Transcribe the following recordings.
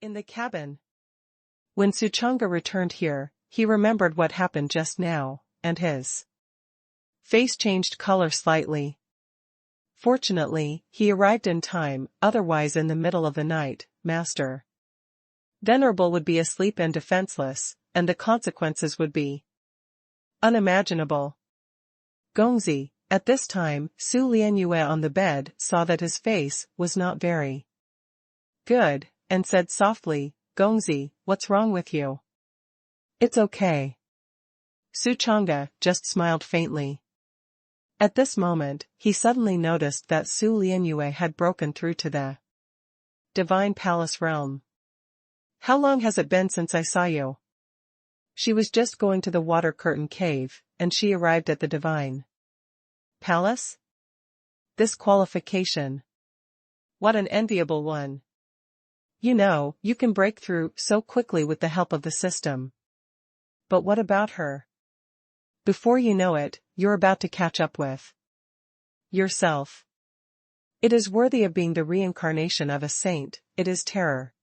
In the cabin. When Suchanga returned here, he remembered what happened just now, and his face changed color slightly. Fortunately, he arrived in time, otherwise in the middle of the night, Master Venerable would be asleep and defenseless, and the consequences would be unimaginable. Gongzi, at this time, Su Lianyue on the bed saw that his face was not very good, and said softly, Gongzi, what's wrong with you? It's okay. Suchanga just smiled faintly. At this moment, he suddenly noticed that Su Lianyue had broken through to the divine palace realm. How long has it been since I saw you? She was just going to the water curtain cave, and she arrived at the divine palace? This qualification. What an enviable one. You know, you can break through so quickly with the help of the system. But what about her? Before you know it, you're about to catch up with yourself. It is worthy of being the reincarnation of a saint, it is terror.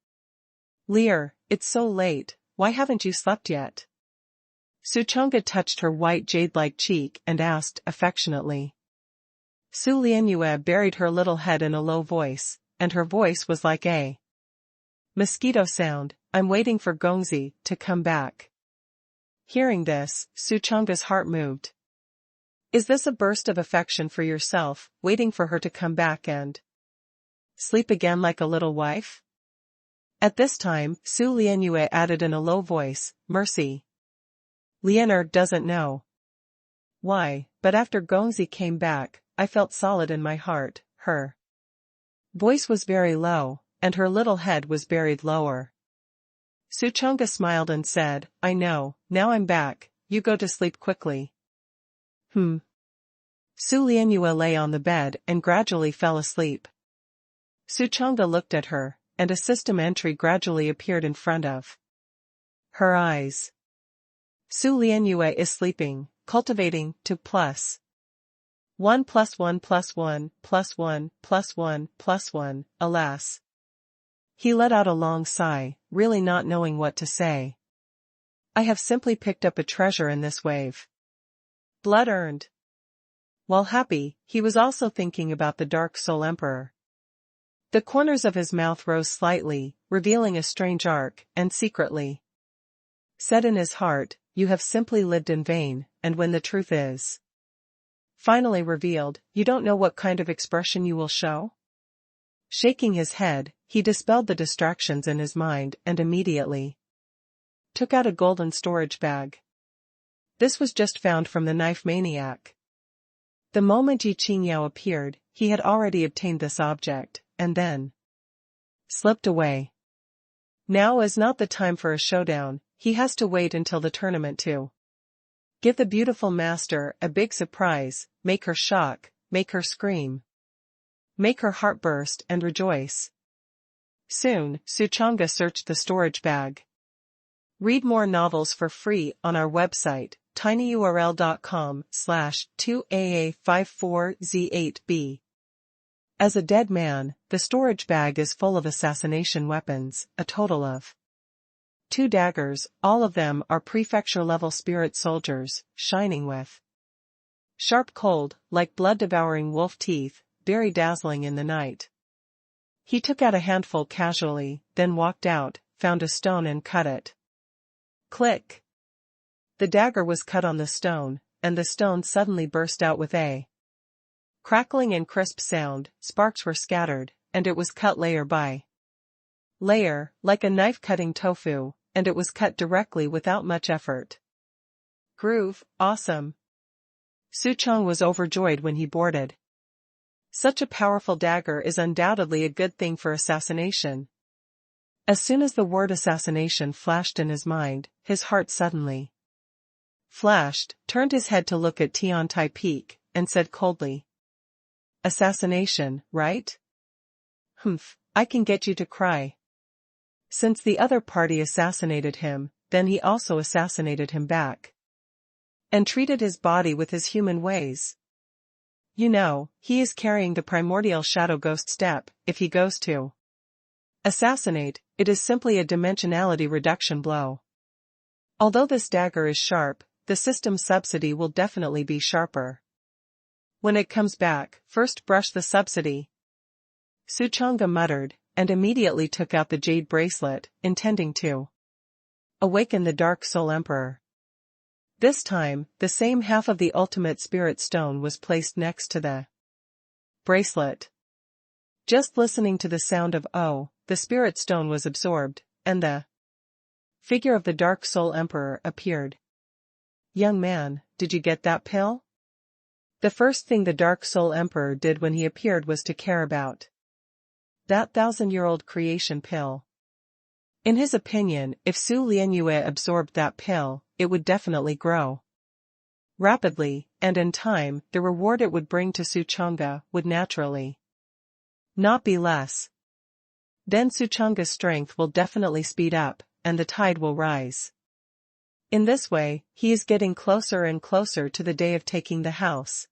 Lear, it's so late, why haven't you slept yet? Suchanga touched her white jade-like cheek and asked affectionately. Su Lianyue buried her little head in a low voice, and her voice was like a mosquito sound, I'm waiting for Gongzi to come back. Hearing this, Suchanga's heart moved. Is this a burst of affection for yourself, waiting for her to come back and sleep again like a little wife? At this time, Su Lianyue added in a low voice, Mercy. Lianer doesn't know why, but after Gongzi came back, I felt solid in my heart. Her voice was very low, and her little head was buried lower. Suchanga smiled and said, I know, now I'm back, you go to sleep quickly. Su Lianyue lay on the bed and gradually fell asleep. Suchanga looked at her, and a system entry gradually appeared in front of her eyes. Su Lianyue is sleeping, cultivating to +1 + 1 + 1 + 1 + 1 + 1 + 1, alas. He let out a long sigh, really not knowing what to say. I have simply picked up a treasure in this wave. Blood earned. While happy, he was also thinking about the Dark Soul Emperor. The corners of his mouth rose slightly, revealing a strange arc, and secretly said in his heart, you have simply lived in vain, and when the truth is finally revealed, you don't know what kind of expression you will show? Shaking his head, he dispelled the distractions in his mind and immediately took out a golden storage bag. This was just found from the knife maniac. The moment Yi Qingyao appeared, he had already obtained this object, and then slipped away. Now is not the time for a showdown, he has to wait until the tournament to give the beautiful master a big surprise, make her shock, make her scream, make her heart burst and rejoice. Soon, Suchanga searched the storage bag. Read more novels for free on our website, tinyurl.com/2AA54Z8B. As a dead man, the storage bag is full of assassination weapons, a total of 2 daggers, all of them are prefecture-level spirit soldiers, shining with sharp cold, like blood-devouring wolf teeth, very dazzling in the night. He took out a handful casually, then walked out, found a stone and cut it. Click! The dagger was cut on the stone, and the stone suddenly burst out with a crackling and crisp sound, sparks were scattered, and it was cut layer by layer, like a knife cutting tofu, and it was cut directly without much effort. Groove, awesome. Suchang was overjoyed when he boarded. Such a powerful dagger is undoubtedly a good thing for assassination. As soon as the word assassination flashed in his mind, his heart suddenly flashed, turned his head to look at Tiantai Peak, and said coldly, assassination, right? Humph, I can get you to cry. Since the other party assassinated him, then he also assassinated him back. And treated his body with his human ways. You know, he is carrying the primordial shadow ghost step, if he goes to Assassinate, it is simply a dimensionality reduction blow. Although this dagger is sharp, the system's subsidy will definitely be sharper. When it comes back, first brush the subsidy. Suchanga muttered, and immediately took out the jade bracelet, intending to awaken the Dark Soul Emperor. This time, the same half of the ultimate spirit stone was placed next to the bracelet. Just listening to the sound of "oh," the spirit stone was absorbed, and the figure of the Dark Soul Emperor appeared. "Young man, did you get that pill?" The first thing the Dark Soul Emperor did when he appeared was to care about that 1,000-year-old creation pill. In his opinion, if Su Lianyue absorbed that pill, it would definitely grow rapidly, and in time, the reward it would bring to Suchanga would naturally not be less. Then Suchanga's strength will definitely speed up, and the tide will rise. In this way, he is getting closer and closer to the day of taking the house.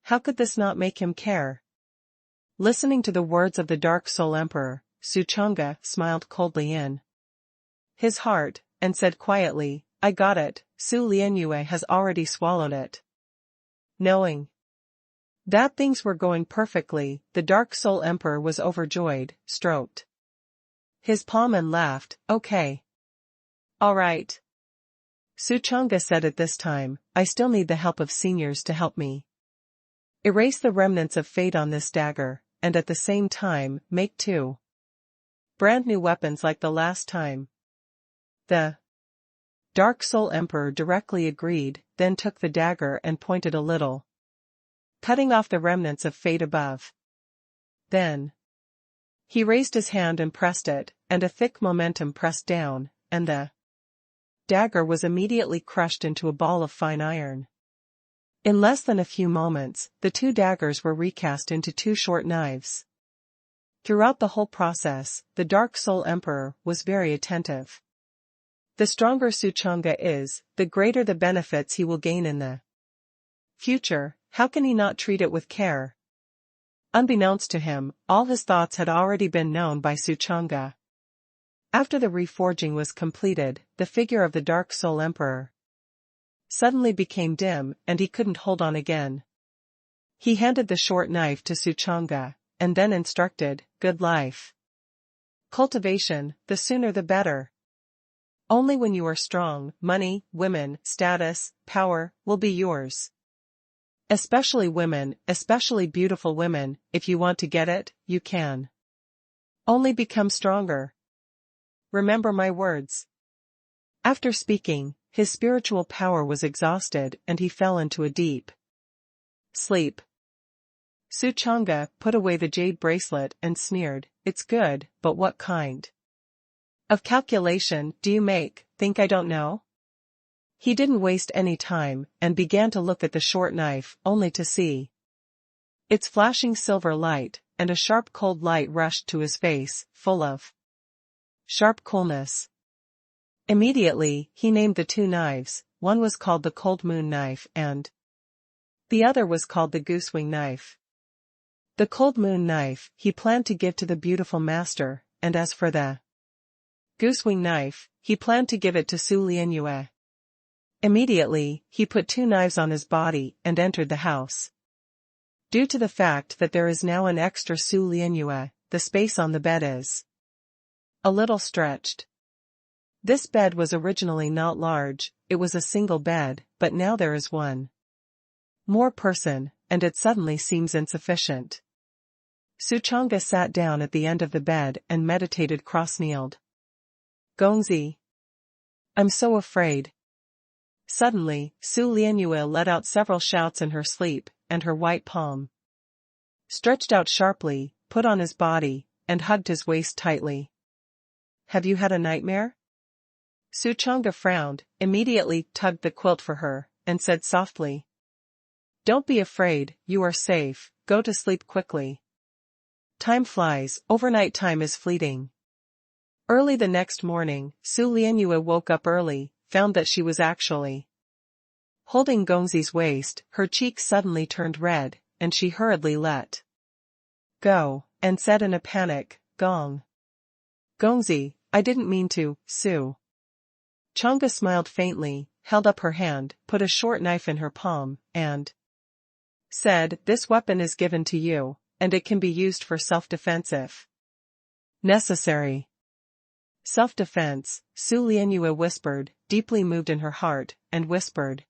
How could this not make him care? Listening to the words of the Dark Soul Emperor, Suchanga smiled coldly in his heart, and said quietly, "I got it, Su Lianyue has already swallowed it." Knowing that things were going perfectly, the Dark Soul Emperor was overjoyed, stroked his palm and laughed, "Okay. All right." Suchanga said at this time, "I still need the help of seniors to help me erase the remnants of fate on this dagger, and at the same time, make 2 brand new weapons like the last time." The Dark Soul Emperor directly agreed, then took the dagger and pointed a little, cutting off the remnants of fate above. Then he raised his hand and pressed it, and a thick momentum pressed down, and the dagger was immediately crushed into a ball of fine iron. In less than a few moments, the 2 daggers were recast into 2 short knives. Throughout the whole process, the Dark Soul Emperor was very attentive. The stronger Suchanga is, the greater the benefits he will gain in the future. How can he not treat it with care? Unbeknownst to him, all his thoughts had already been known by Suchanga. After the reforging was completed, the figure of the Dark Soul Emperor suddenly became dim, and he couldn't hold on again. He handed the short knife to Suchanga, and then instructed, "Good life cultivation, the sooner the better. Only when you are strong, money, women, status, power, will be yours. Especially women, especially beautiful women, if you want to get it, you can. Only become stronger. Remember my words." After speaking, his spiritual power was exhausted and he fell into a deep sleep. Suchanga put away the jade bracelet and sneered, "It's good, but what kind of calculation do you make? Think I don't know?" He didn't waste any time, and began to look at the short knife, only to see its flashing silver light, and a sharp cold light rushed to his face, full of sharp coolness. Immediately, he named the 2 knives. One was called the Cold Moon Knife and the other was called the Goosewing Knife. The Cold Moon Knife he planned to give to the beautiful master, and as for the Goosewing Knife, he planned to give it to Su Lianyue. Immediately, he put 2 knives on his body and entered the house. Due to the fact that there is now an extra Su Lianyue, the space on the bed is a little stretched. This bed was originally not large, it was a single bed, but now there is one more person, and it suddenly seems insufficient. Suchanga sat down at the end of the bed and meditated cross-kneeled. "Gongzi. I'm so afraid." Suddenly, Su Lianyue let out several shouts in her sleep, and her white palm stretched out sharply, put on his body, and hugged his waist tightly. "Have you had a nightmare?" Suchanga frowned, immediately tugged the quilt for her, and said softly, "Don't be afraid, you are safe, go to sleep quickly. Time flies, overnight time is fleeting." Early the next morning, Su Lianyue woke up early, found that she was actually holding Gongzi's waist, her cheeks suddenly turned red, and she hurriedly let go, and said in a panic, "Gong." Gongzi, I didn't mean to, Su. Chang'e smiled faintly, held up her hand, put a short knife in her palm, and said, this weapon is given to you, and it can be used for self-defense if necessary. Self-defense, Su Lianyue whispered, deeply moved in her heart, and whispered.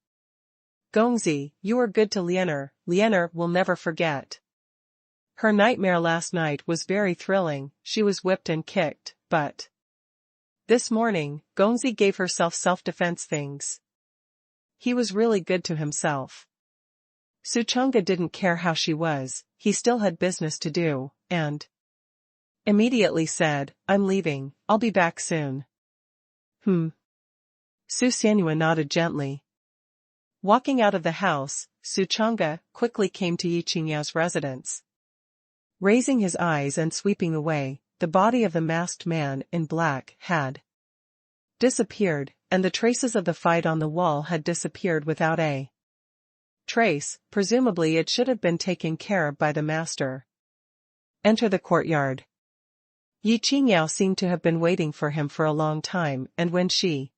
Gongzi, you are good to Lianer, Lianer will never forget. Her nightmare last night was very thrilling, she was whipped and kicked, but this morning, Gongzi gave herself self-defense things. He was really good to himself. Su Chang'e didn't care how she was, he still had business to do, and immediately said, I'm leaving, I'll be back soon. Su Xianyue nodded gently. Walking out of the house, Su Chang'e quickly came to Yi Qingyao's residence. Raising his eyes and sweeping away, the body of the masked man in black had disappeared, and the traces of the fight on the wall had disappeared without a trace. Presumably it should have been taken care of by the master. Enter the courtyard. Yi Qingyao seemed to have been waiting for him for a long time, and when she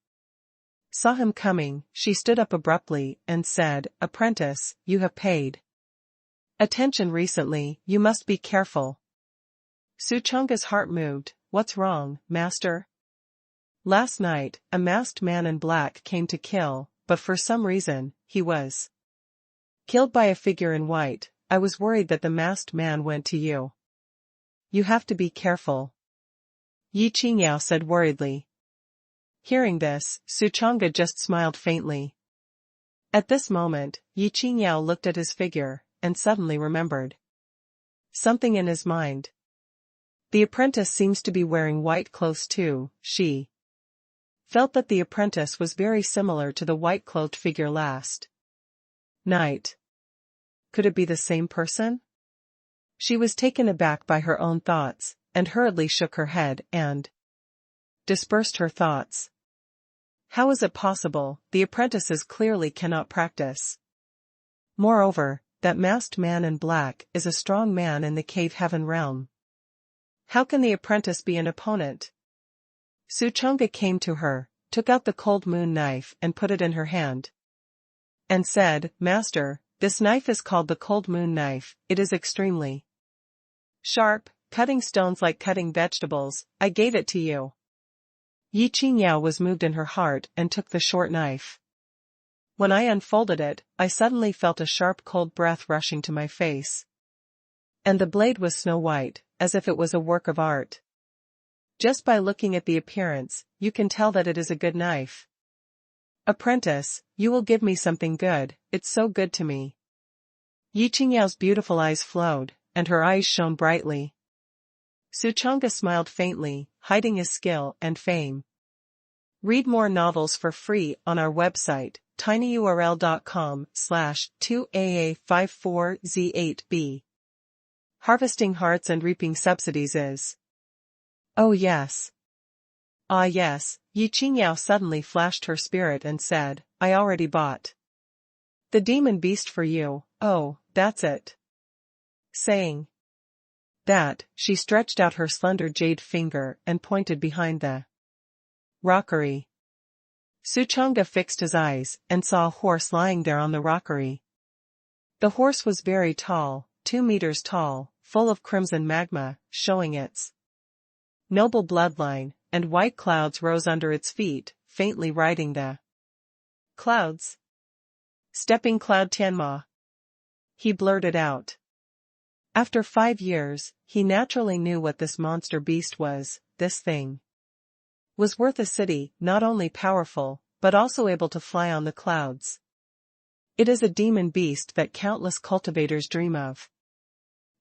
saw him coming, she stood up abruptly and said, Apprentice, you have paid attention recently, you must be careful. Su Chang'e's heart moved. What's wrong, master? Last night, a masked man in black came to kill, but for some reason, he was killed by a figure in white. I was worried that the masked man went to you. You have to be careful. Yi Qingyao said worriedly. Hearing this, Su Chang'e just smiled faintly. At this moment, Yi Qingyao looked at his figure, and suddenly remembered something in his mind. The apprentice seems to be wearing white clothes too. She felt that the apprentice was very similar to the white-clothed figure last night. Could it be the same person? She was taken aback by her own thoughts, and hurriedly shook her head and dispersed her thoughts. How is it possible? The apprentices clearly cannot practice. Moreover, that masked man in black is a strong man in the cave heaven realm. How can the apprentice be an opponent? Su Chang'e came to her, took out the cold moon knife and put it in her hand, and said, Master, this knife is called the cold moon knife, it is extremely sharp, cutting stones like cutting vegetables. I gave it to you. Yi Qingyao was moved in her heart and took the short knife. When I unfolded it, I suddenly felt a sharp cold breath rushing to my face. And the blade was snow white, as if it was a work of art. Just by looking at the appearance, you can tell that it is a good knife. Apprentice, you will give me something good, it's so good to me. Yi Qingyao's beautiful eyes flowed, and her eyes shone brightly. Su Chang'e smiled faintly, hiding his skill and fame. Read more novels for free on our website, tinyurl.com/2aa54z8b. Harvesting hearts and reaping subsidies is. Oh yes. Ah yes, Yi Qingyao suddenly flashed her spirit and said, I already bought the demon beast for you. Oh, that's it. Saying that, she stretched out her slender jade finger and pointed behind the rockery. Su Chang'e fixed his eyes and saw a horse lying there on the rockery. The horse was very tall, 2 meters tall, full of crimson magma, showing its noble bloodline, and white clouds rose under its feet, faintly riding the clouds. Stepping Cloud Tianma. He blurted out. After 5 years, he naturally knew what this monster beast was. This thing was worth a city, not only powerful, but also able to fly on the clouds. It is a demon beast that countless cultivators dream of.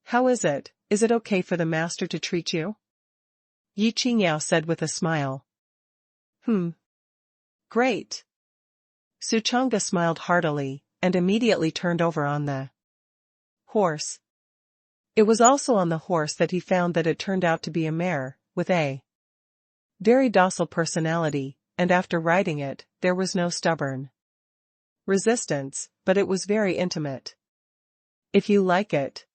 How is it? Is it okay for the master to treat you? Yi Qingyao said with a smile. Great. Su Chang'e smiled heartily, and immediately turned over on the horse. It was also on the horse that he found that it turned out to be a mare, with a very docile personality, and after riding it, there was no stubborn resistance, but it was very intimate. If you like it.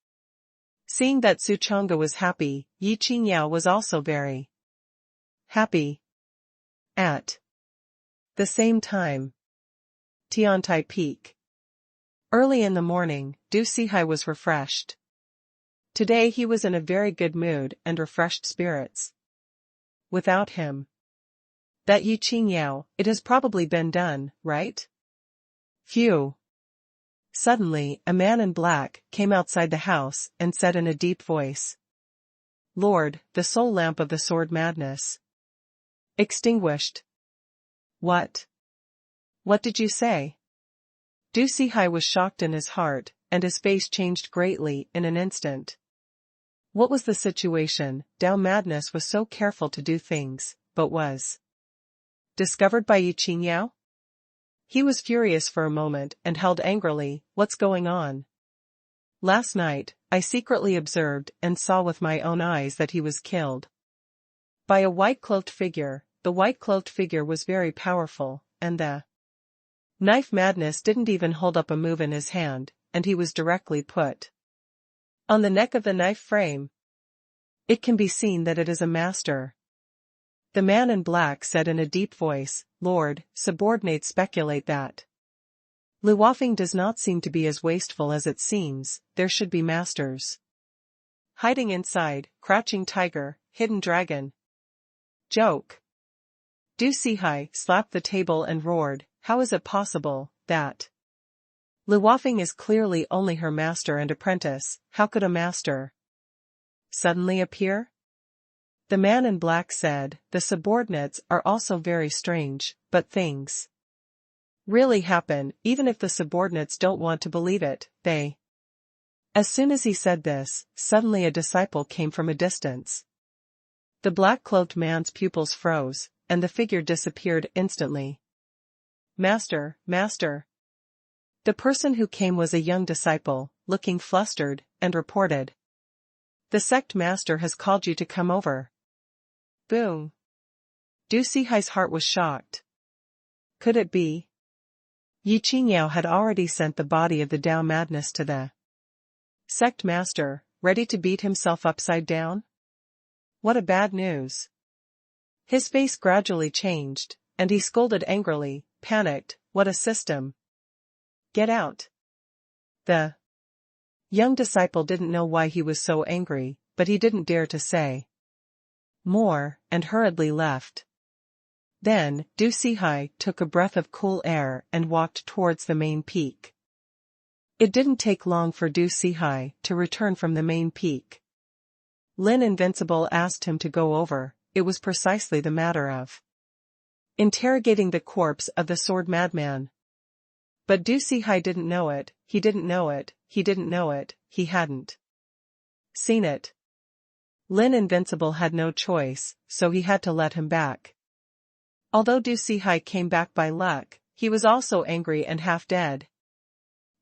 Seeing that Su Chang'e was happy, Yi Qingyao was also very happy. At the same time. Tiantai Peak. Early in the morning, Du Sihai was refreshed. Today he was in a very good mood and refreshed spirits. Without him. That Yi Qingyao, it has probably been done, right? Phew. Suddenly, a man in black came outside the house and said in a deep voice. Lord, the soul lamp of the sword madness. Extinguished. What? What did you say? Du Sihai was shocked in his heart, and his face changed greatly in an instant. What was the situation? Dao madness was so careful to do things, but was discovered by Yi Qingyao? He was furious for a moment and held angrily, what's going on? Last night, I secretly observed and saw with my own eyes that he was killed by a white-cloaked figure. The white-cloaked figure was very powerful, and the knife madness didn't even hold up a move in his hand, and he was directly put on the neck of the knife frame. It can be seen that it is a master. The man in black said in a deep voice, Lord, subordinates speculate that Lu Wafeng does not seem to be as wasteful as it seems. There should be masters hiding inside, crouching tiger, hidden dragon. Joke. Du Sihai slapped the table and roared, how is it possible that Lu Wafeng is clearly only her master and apprentice? How could a master suddenly appear? The man in black said, the subordinates are also very strange, but things really happen, even if the subordinates don't want to believe it, they. As soon as he said this, suddenly a disciple came from a distance. The black-cloaked man's pupils froze, and the figure disappeared instantly. Master, master. The person who came was a young disciple, looking flustered, and reported. The sect master has called you to come over. Boom. Du Sihai's heart was shocked. Could it be? Yi Qingyao had already sent the body of the Dao madness to the sect master, ready to beat himself upside down? What a bad news. His face gradually changed, and he scolded angrily, panicked, what a system. Get out. The young disciple didn't know why he was so angry, but he didn't dare to say more, and hurriedly left. Then, Du Sihai took a breath of cool air and walked towards the main peak. It didn't take long for Du Sihai to return from the main peak. Lin Invincible asked him to go over. It was precisely the matter of interrogating the corpse of the sword madman. But Du Sihai didn't know it, he didn't know it, he didn't know it, he hadn't seen it. Lin Invincible had no choice, so he had to let him back. Although Du Sihai came back by luck, he was also angry and half dead.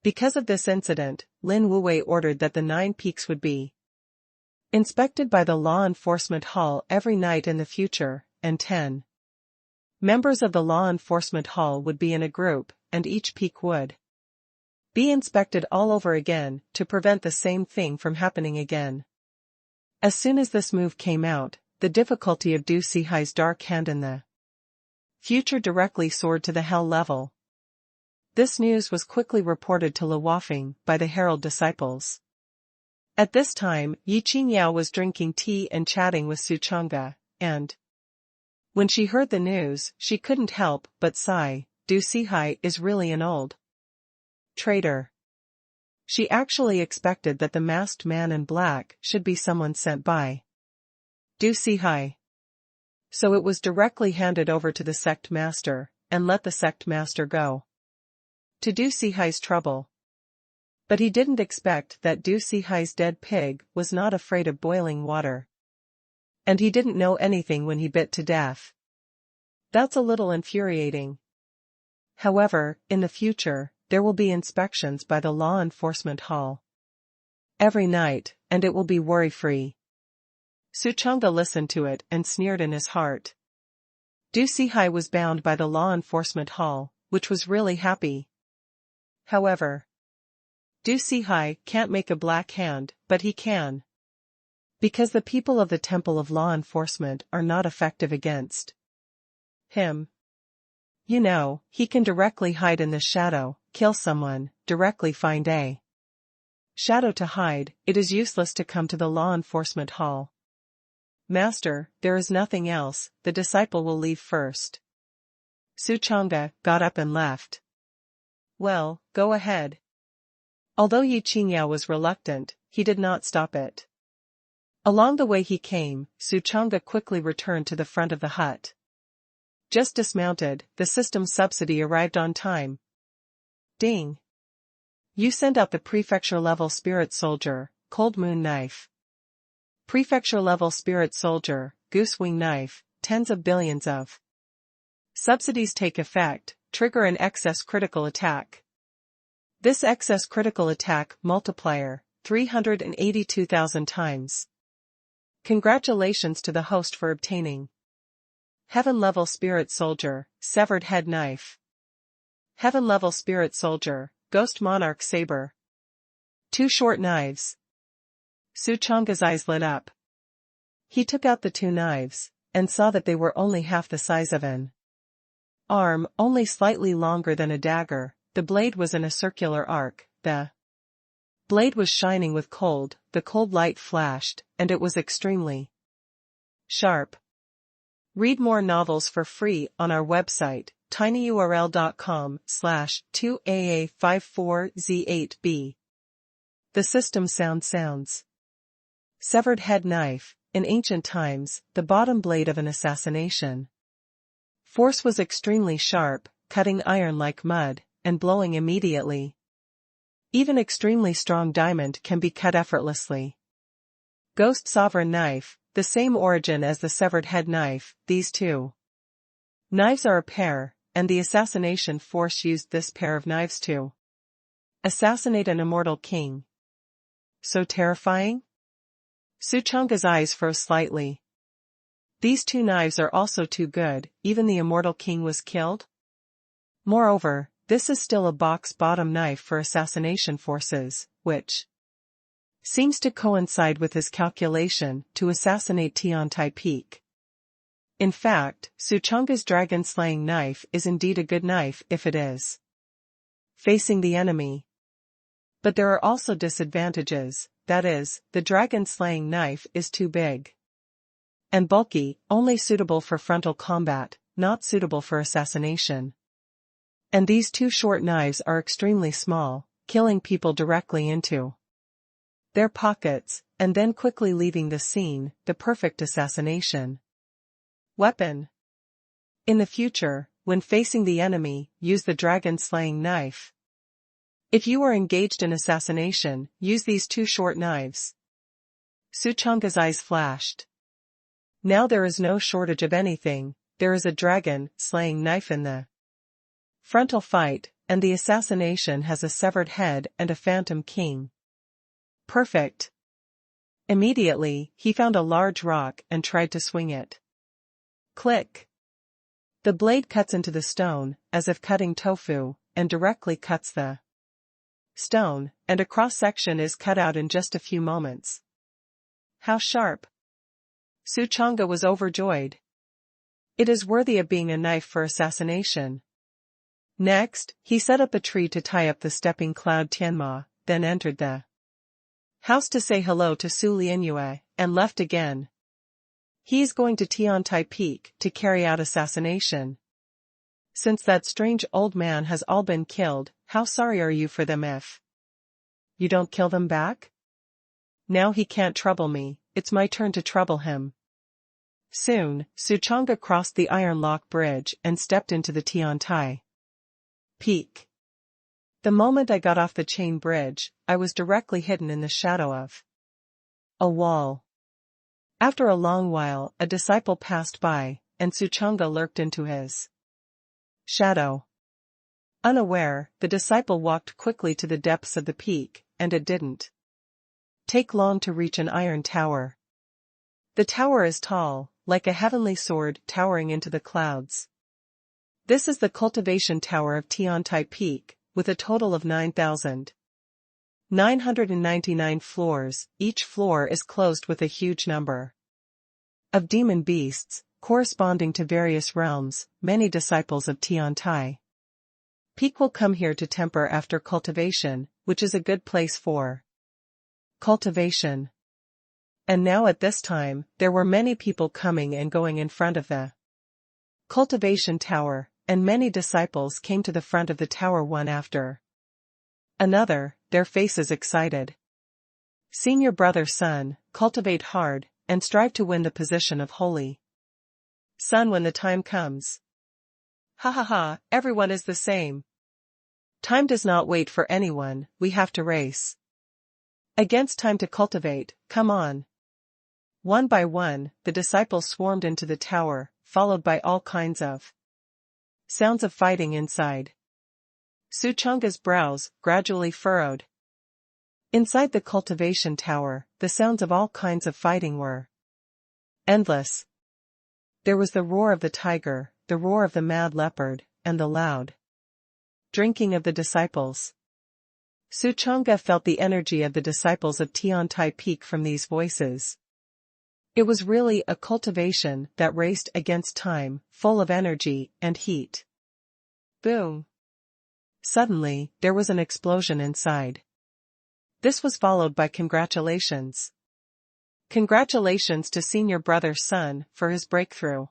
Because of this incident, Lin Wuwei ordered that the 9 peaks would be inspected by the Law Enforcement Hall every night in the future, and 10 members of the Law Enforcement Hall would be in a group, and each peak would be inspected all over again to prevent the same thing from happening again. As soon as this move came out, the difficulty of Du Sihai's dark hand in the future directly soared to the hell level. This news was quickly reported to Lu Wafeng by the herald disciples. At this time, Yi Qingyao was drinking tea and chatting with Su Chang'e, and when she heard the news, she couldn't help but sigh. Du Sihai is really an old traitor. She actually expected that the masked man in black should be someone sent by Du Sihai. So it was directly handed over to the sect master, and let the sect master go to Du Sihai's trouble. But he didn't expect that Du Sihai's dead pig was not afraid of boiling water. And he didn't know anything when he bit to death. That's a little infuriating. However, in the future, there will be inspections by the Law Enforcement Hall every night, and it will be worry-free. Su Chang'e listened to it and sneered in his heart. Du Sihai was bound by the Law Enforcement Hall, which was really happy. However, Du Sihai can't make a black hand, but he can Because the people of the Temple of Law Enforcement are not effective against him. You know, he can directly hide in the shadow, kill someone, directly find a shadow to hide. It is useless to come to the law enforcement hall. Master, there is nothing else, the disciple will leave first. Suchanga got up and left. Well, go ahead. Although Yi Qingyao was reluctant, he did not stop it. Along the way he came, Suchanga quickly returned to the front of the hut. Just dismounted, the system subsidy arrived on time. Ding. You send out the prefecture-level spirit soldier, cold moon knife. Prefecture-level spirit soldier, goose wing knife, tens of billions of subsidies take effect, trigger an excess critical attack. This excess critical attack multiplier, 382,000 times. Congratulations to the host for obtaining Heaven-level spirit soldier, severed head knife. Heaven-level spirit soldier, ghost monarch saber. 2 short knives. Suchanga's eyes lit up. He took out the 2 knives, and saw that they were only half the size of an arm, only slightly longer than a dagger. The blade was in a circular arc, the blade was shining with cold, the cold light flashed, and it was extremely sharp. Read more novels for free on our website, tinyurl.com/2aa54z8b. The system sounds. Severed head knife. In ancient times, the bottom blade of an assassination force was extremely sharp, cutting iron like mud, and blowing immediately. Even extremely strong diamond can be cut effortlessly. Ghost sovereign knife. The same origin as the severed head knife, these 2 knives are a pair, and the assassination force used this pair of knives to assassinate an immortal king. So terrifying? Suchanga's eyes froze slightly. These 2 knives are also too good, even the immortal king was killed? Moreover, this is still a box-bottom knife for assassination forces, which seems to coincide with his calculation to assassinate Tiantai Peak. In fact, Suchanga's dragon-slaying knife is indeed a good knife if it is facing the enemy. But there are also disadvantages, that is, the dragon-slaying knife is too big and bulky, only suitable for frontal combat, not suitable for assassination. And these 2 short knives are extremely small, killing people directly into their pockets, and then quickly leaving the scene, the perfect assassination weapon. In the future, when facing the enemy, use the dragon-slaying knife. If you are engaged in assassination, use these 2 short knives. Suchanga's eyes flashed. Now there is no shortage of anything, there is a dragon-slaying knife in the frontal fight, and the assassination has a severed head and a phantom king. Perfect. Immediately, he found a large rock and tried to swing it. Click. The blade cuts into the stone, as if cutting tofu, and directly cuts the stone, and a cross-section is cut out in just a few moments. How sharp! Suchanga was overjoyed. It is worthy of being a knife for assassination. Next, he set up a tree to tie up the stepping cloud Tianma, then entered the house to say hello to Su Lianyue, and left again. He is going to Tiantai Peak to carry out assassination. Since that strange old man has all been killed, how sorry are you for them if you don't kill them back? Now he can't trouble me, it's my turn to trouble him. Soon, Suchanga crossed the Iron Lock Bridge and stepped into the Tiantai Peak. The moment I got off the chain bridge, I was directly hidden in the shadow of a wall. After a long while, a disciple passed by, and Suchanga lurked into his shadow. Unaware, the disciple walked quickly to the depths of the peak, and it didn't take long to reach an iron tower. The tower is tall, like a heavenly sword towering into the clouds. This is the cultivation tower of Tiantai Peak, with a total of 9,000 999 floors, each floor is closed with a huge number of demon beasts, corresponding to various realms. Many disciples of Tiantai Peak will come here to temper after cultivation, which is a good place for cultivation. And now at this time, there were many people coming and going in front of the cultivation tower, and many disciples came to the front of the tower one after another, their faces excited. Seeing your brother son, cultivate hard, and strive to win the position of holy son when the time comes. Ha ha ha, everyone is the same. Time does not wait for anyone, we have to race against time to cultivate, come on. One by one, the disciples swarmed into the tower, followed by all kinds of sounds of fighting inside. Suchunga's brows gradually furrowed. Inside the cultivation tower, the sounds of all kinds of fighting were endless. There was the roar of the tiger, the roar of the mad leopard, and the loud drinking of the disciples. Suchunga felt the energy of the disciples of Tiantai peak from these voices. It was really a cultivation that raced against time, full of energy and heat. Boom! Suddenly, there was an explosion inside. This was followed by congratulations. Congratulations to senior brother's son for his breakthrough.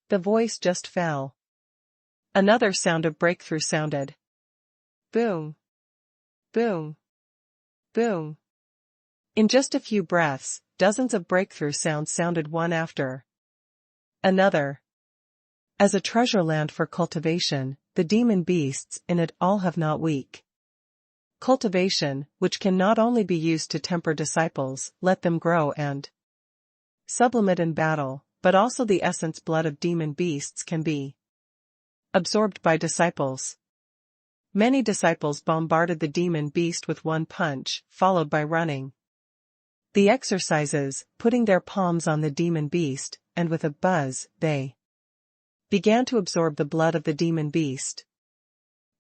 The voice just fell. Another sound of breakthrough sounded. Boom! Boom! Boom! In just a few breaths, dozens of breakthrough sounds sounded one after another. As a treasure land for cultivation, the demon beasts in it all have not weak cultivation, which can not only be used to temper disciples, let them grow and sublimate in battle, but also the essence blood of demon beasts can be absorbed by disciples. Many disciples bombarded the demon beast with one punch, followed by running the exercises, putting their palms on the demon beast, and with a buzz, they began to absorb the blood of the demon beast.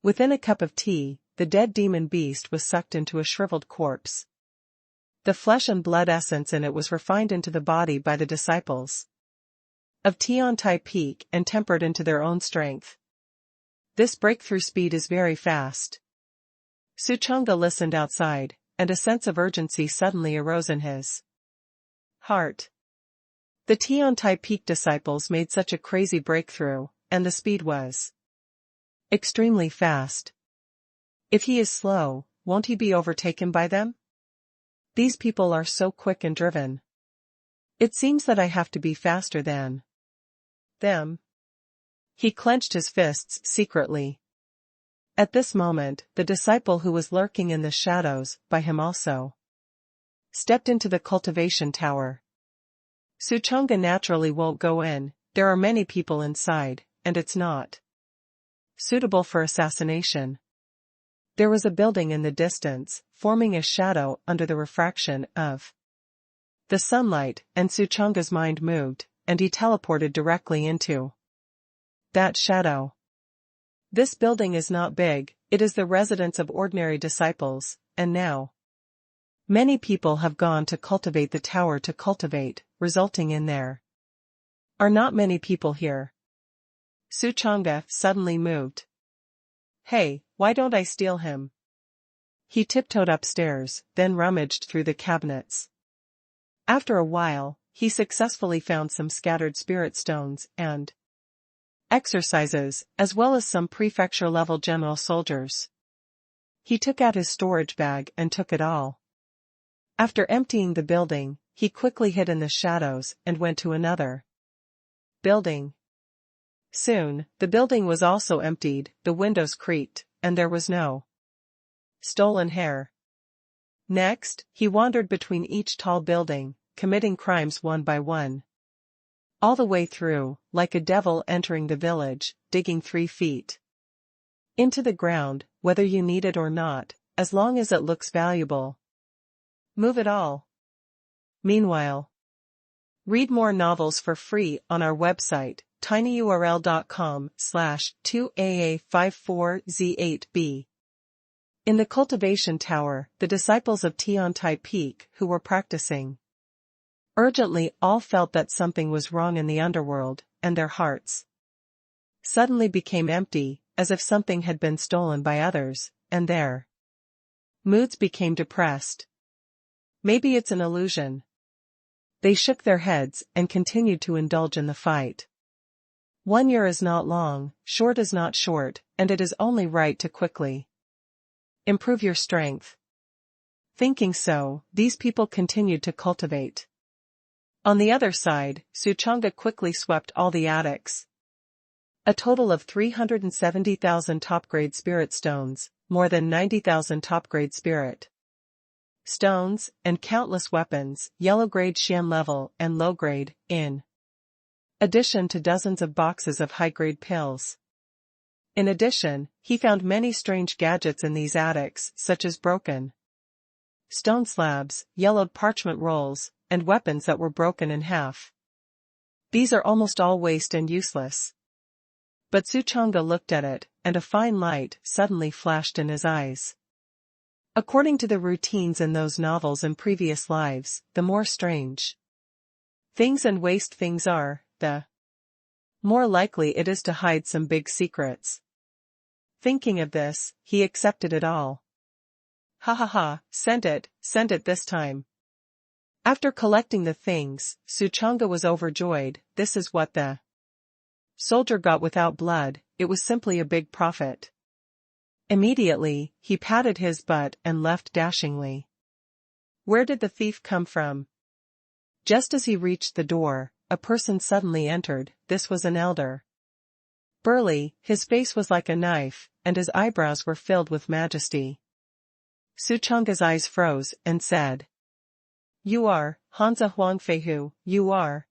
Within a cup of tea, the dead demon beast was sucked into a shriveled corpse. The flesh and blood essence in it was refined into the body by the disciples of Tiantai Peak and tempered into their own strength. This breakthrough speed is very fast. Suchunga listened outside, and a sense of urgency suddenly arose in his heart. The Tiantai Peak disciples made such a crazy breakthrough, and the speed was extremely fast. If he is slow, won't he be overtaken by them? These people are so quick and driven. It seems that I have to be faster than them. He clenched his fists secretly. At this moment, the disciple who was lurking in the shadows by him also stepped into the cultivation tower. Suchunga naturally won't go in, there are many people inside, and it's not suitable for assassination. There was a building in the distance, forming a shadow under the refraction of the sunlight, and Suchunga's mind moved, and he teleported directly into that shadow. This building is not big, it is the residence of ordinary disciples, and now many people have gone to cultivate the tower to cultivate, resulting in there are not many people here. Suchunga suddenly moved. Hey, why don't I steal him? He tiptoed upstairs, then rummaged through the cabinets. After a while, he successfully found some scattered spirit stones and exercises, as well as some prefecture-level general soldiers. He took out his storage bag and took it all. After emptying the building, he quickly hid in the shadows and went to another building. Soon, the building was also emptied, the windows creaked, and there was no stolen hair. Next, he wandered between each tall building, committing crimes one by one. All the way through, like a devil entering the village, digging 3 feet into the ground, whether you need it or not, as long as it looks valuable. Move it all. Meanwhile, read more novels for free on our website, tinyurl.com/2aa54z8b. In the cultivation tower, the disciples of Tiantai Peak who were practicing urgently all felt that something was wrong in the underworld, and their hearts suddenly became empty, as if something had been stolen by others, and their moods became depressed. Maybe it's an illusion. They shook their heads and continued to indulge in the fight. 1 year is not long, short is not short, and it is only right to quickly improve your strength. Thinking so, these people continued to cultivate. On the other side, Suchanga quickly swept all the attics. A total of 370,000 top-grade spirit stones, more than 90,000 top-grade spirit stones, and countless weapons, yellow-grade Shan level and low-grade, in addition to dozens of boxes of high-grade pills. In addition, he found many strange gadgets in these attics, such as broken stone slabs, yellowed parchment rolls, and weapons that were broken in half. These are almost all waste and useless. But Suchanga looked at it, and a fine light suddenly flashed in his eyes. According to the routines in those novels in previous lives, the more strange things and waste things are, the more likely it is to hide some big secrets. Thinking of this, he accepted it all. Ha ha ha, send it this time. After collecting the things, Suchanga was overjoyed. This is what the soldier got without blood, it was simply a big profit. Immediately, he patted his butt and left dashingly. Where did the thief come from? Just as he reached the door, a person suddenly entered. This was an elder. Burly, his face was like a knife, and his eyebrows were filled with majesty. Suchanga's eyes froze, and said, "You are, Hansa Huangfeihu, you are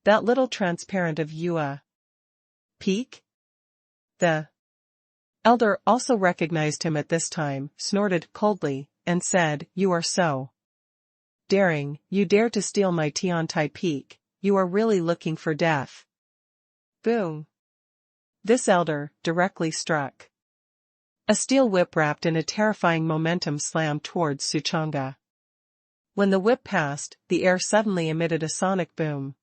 that little transparent of Yua Peak?" The elder also recognized him at this time, snorted coldly, and said, "You are so daring, you dare to steal my Tiantai Peak, you are really looking for death." Boom! This elder directly struck. A steel whip wrapped in a terrifying momentum slammed towards Suchanga. When the whip passed, the air suddenly emitted a sonic boom.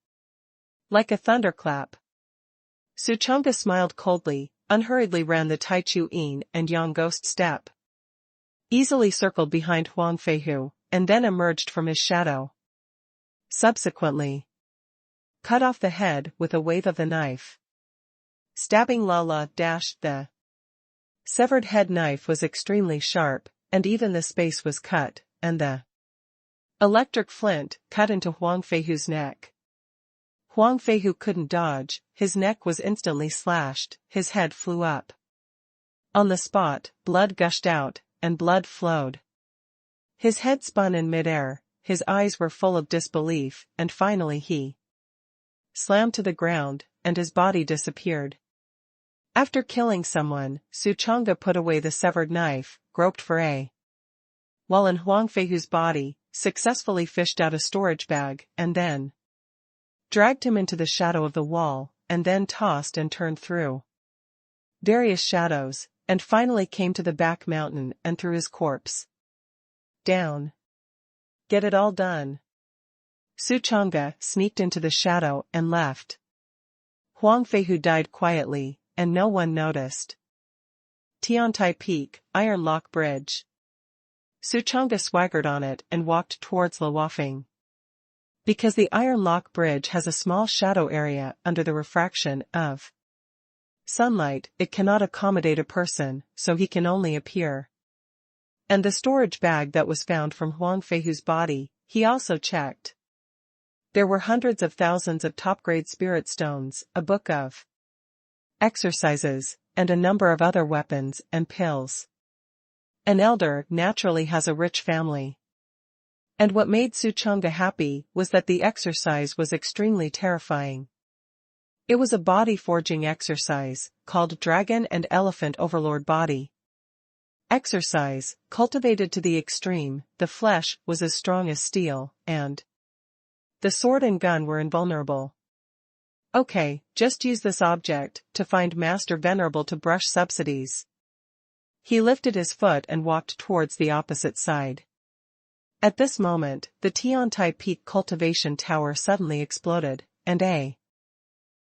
Like a thunderclap. Suchanga smiled coldly, unhurriedly ran the Taichu Yin and Yang ghost step. Easily circled behind Huang Feihu, and then emerged from his shadow. Subsequently, cut off the head with a wave of the knife. Stabbing Lala the severed head knife was extremely sharp, and even the space was cut, and the electric flint cut into Huang Feihu's neck. Huang Feihu couldn't dodge, his neck was instantly slashed, his head flew up. On the spot, blood gushed out, and blood flowed. His head spun in midair, his eyes were full of disbelief, and finally he slammed to the ground, and his body disappeared. After killing someone, Suchanga put away the severed knife, groped for a while in Huang Feihu's body, successfully fished out a storage bag, and then dragged him into the shadow of the wall, and then tossed and turned through various shadows, and finally came to the back mountain and threw his corpse down. Get it all done. Suchanga sneaked into the shadow and left. Huang Feihu died quietly, and no one noticed. Tiantai Peak, Iron Lock Bridge. Suchanga swaggered on it and walked towards Luofeng. Because the Iron Lock Bridge has a small shadow area under the refraction of sunlight, it cannot accommodate a person, so he can only appear. And the storage bag that was found from Huang Feihu's body, he also checked. There were hundreds of thousands of top-grade spirit stones, a book of exercises, and a number of other weapons and pills. An elder naturally has a rich family. And what made Suchanga happy was that the exercise was extremely terrifying. It was a body-forging exercise, called Dragon and Elephant Overlord Body exercise, cultivated to the extreme. The flesh was as strong as steel, and the sword and gun were invulnerable. Okay, just use this object to find Master Venerable to brush subsidies. He lifted his foot and walked towards the opposite side. At this moment, the Tiantai Peak cultivation tower suddenly exploded, and a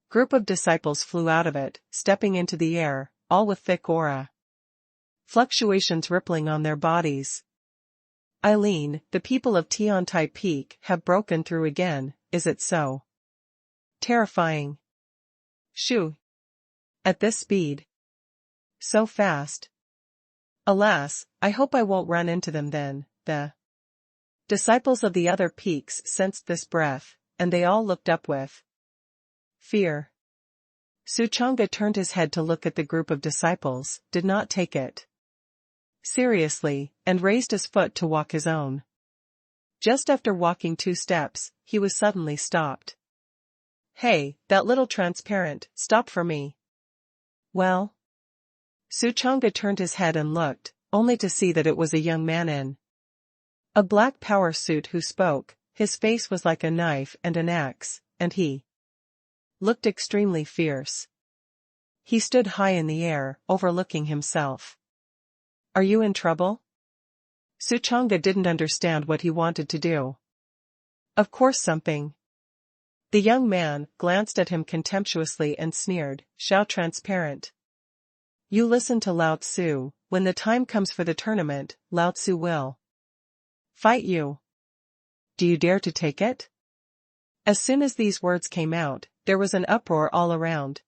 group of disciples flew out of it, stepping into the air, all with thick aura fluctuations rippling on their bodies. Eileen, the people of Tiantai Peak have broken through again, is it so? Terrifying. Shoo. At this speed. So fast. Alas, I hope I won't run into them then. The disciples of the other peaks sensed this breath, and they all looked up with fear. Suchanga turned his head to look at the group of disciples, did not take it seriously, and raised his foot to walk his own. Just after walking 2 steps, he was suddenly stopped. Hey, that little transparent, stop for me. Well? Suchanga turned his head and looked, only to see that it was a young man in a black power suit who spoke. His face was like a knife and an axe, and he looked extremely fierce. He stood high in the air, overlooking himself. Are you in trouble? Suchanga didn't understand what he wanted to do. Of course something. The young man glanced at him contemptuously and sneered, Shao transparent. You listen to Lao Tzu, when the time comes for the tournament, Lao Tzu will fight you. Do you dare to take it? As soon as these words came out, there was an uproar all around.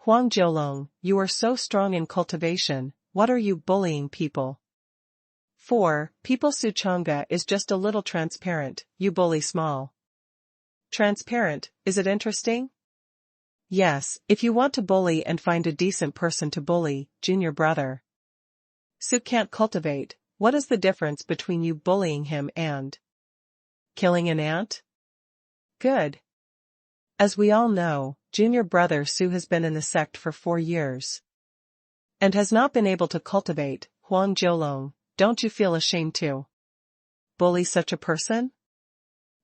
Huang Jiolong, you are so strong in cultivation, what are you bullying people for? People Suchanga is just a little transparent, you bully small. Transparent, is it interesting? Yes, if you want to bully and find a decent person to bully, junior brother. Su can't cultivate, what is the difference between you bullying him and killing an ant? Good. As we all know, junior brother Su has been in the sect for 4 years and has not been able to cultivate. Huang Jiolong, don't you feel ashamed to bully such a person?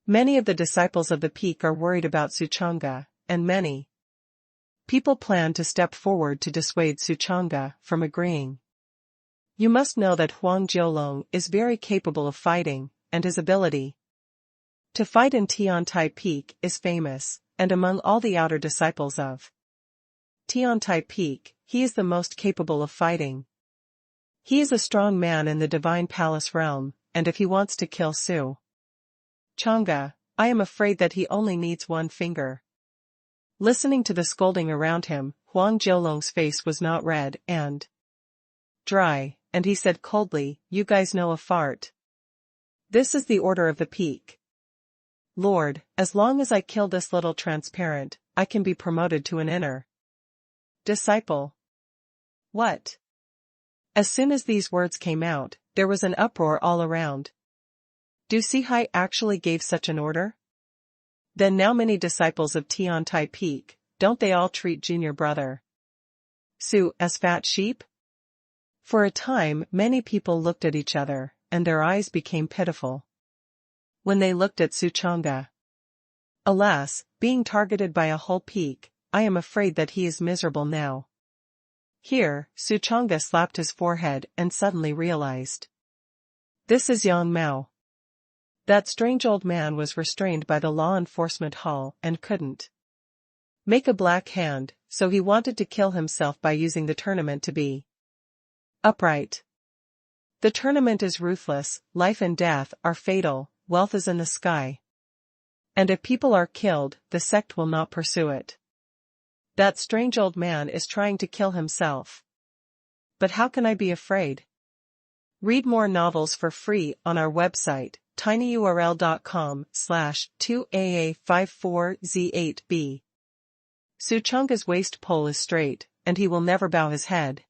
Many of the disciples of the peak are worried about Suchanga, and many people plan to step forward to dissuade Suchanga from agreeing. You must know that Huang Jiolong is very capable of fighting, and his ability to fight in Tiantai Peak is famous, and among all the outer disciples of Tiantai Peak, he is the most capable of fighting. He is a strong man in the Divine Palace realm, and if he wants to kill Su Changa, I am afraid that he only needs 1 finger. Listening to the scolding around him, Huang Jiolong's face was not red and dry, and he said coldly, you guys know a fart. This is the order of the peak. Lord, as long as I kill this little transparent, I can be promoted to an inner disciple. What? As soon as these words came out, there was an uproar all around. Du Sihai actually gave such an order? Then now many disciples of Tiantai Peak, don't they all treat junior brother Su as fat sheep? For a time many people looked at each other, and their eyes became pitiful when they looked at Suchanga. Alas, being targeted by a whole peak, I am afraid that he is miserable now. Here, Suchanga slapped his forehead and suddenly realized. This is Yang Mao. That strange old man was restrained by the law enforcement hall and couldn't make a black hand, so he wanted to kill himself by using the tournament to be upright. The tournament is ruthless, life and death are fatal, wealth is in the sky. And if people are killed, the sect will not pursue it. That strange old man is trying to kill himself. But how can I be afraid? Read more novels for free on our website, tinyurl.com/2AA54Z8B. Suchanga's waist pole is straight, and he will never bow his head.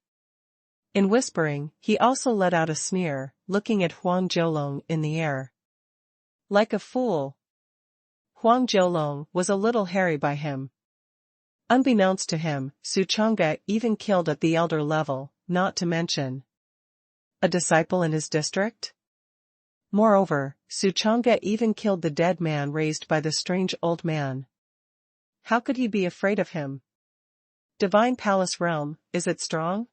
In whispering, he also let out a sneer, looking at Huang Jiolong in the air. Like a fool. Huang Jiolong was a little hairy by him. Unbeknownst to him, Suchanga even killed at the elder level, not to mention a disciple in his district. Moreover, Suchanga even killed the dead man raised by the strange old man. How could he be afraid of him? Divine Palace realm, is it strong?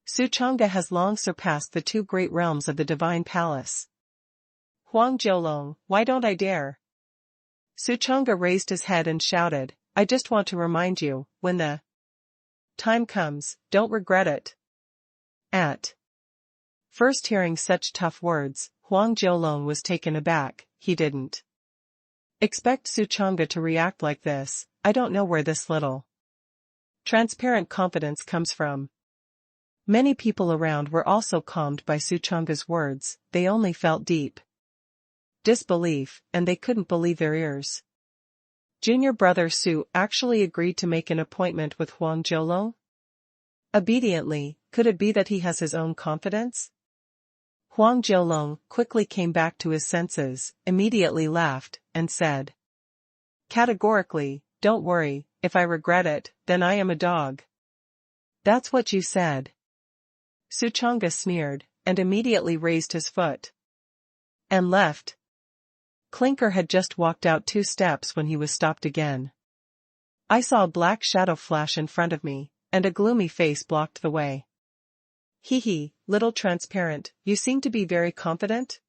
Suchanga has long surpassed the two great realms of the divine palace. Huang Jiulong, why don't I dare? Suchanga raised his head and shouted, I just want to remind you, when the time comes, don't regret it. At first hearing such tough words, Huang Jiulong was taken aback. He didn't expect Suchanga to react like this. I don't know where this little transparent confidence comes from. Many people around were also calmed by Suchanga's words. They only felt deep disbelief, and they couldn't believe their ears. Junior brother Su actually agreed to make an appointment with Huang Jiulong? Obediently, could it be that he has his own confidence? Huang Jiulong quickly came back to his senses, immediately laughed, and said, categorically, don't worry, if I regret it, then I am a dog. That's what you said. Suchanga sneered, and immediately raised his foot and left. Clinker had just walked out 2 steps when he was stopped again. I saw a black shadow flash in front of me, and a gloomy face blocked the way. Hee, little transparent, you seem to be very confident?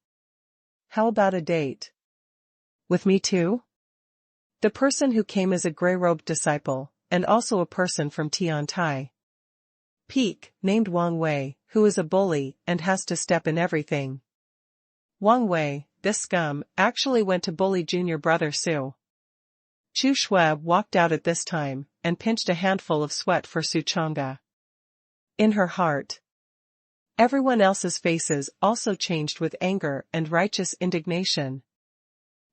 How about a date? With me too? The person who came is a gray-robed disciple, and also a person from Tiantai Peak, named Wang Wei, who is a bully and has to step in everything. Wang Wei, this scum, actually went to bully junior brother Su. Chu Shui walked out at this time, and pinched a handful of sweat for Suchanga. In her heart, everyone else's faces also changed with anger and righteous indignation.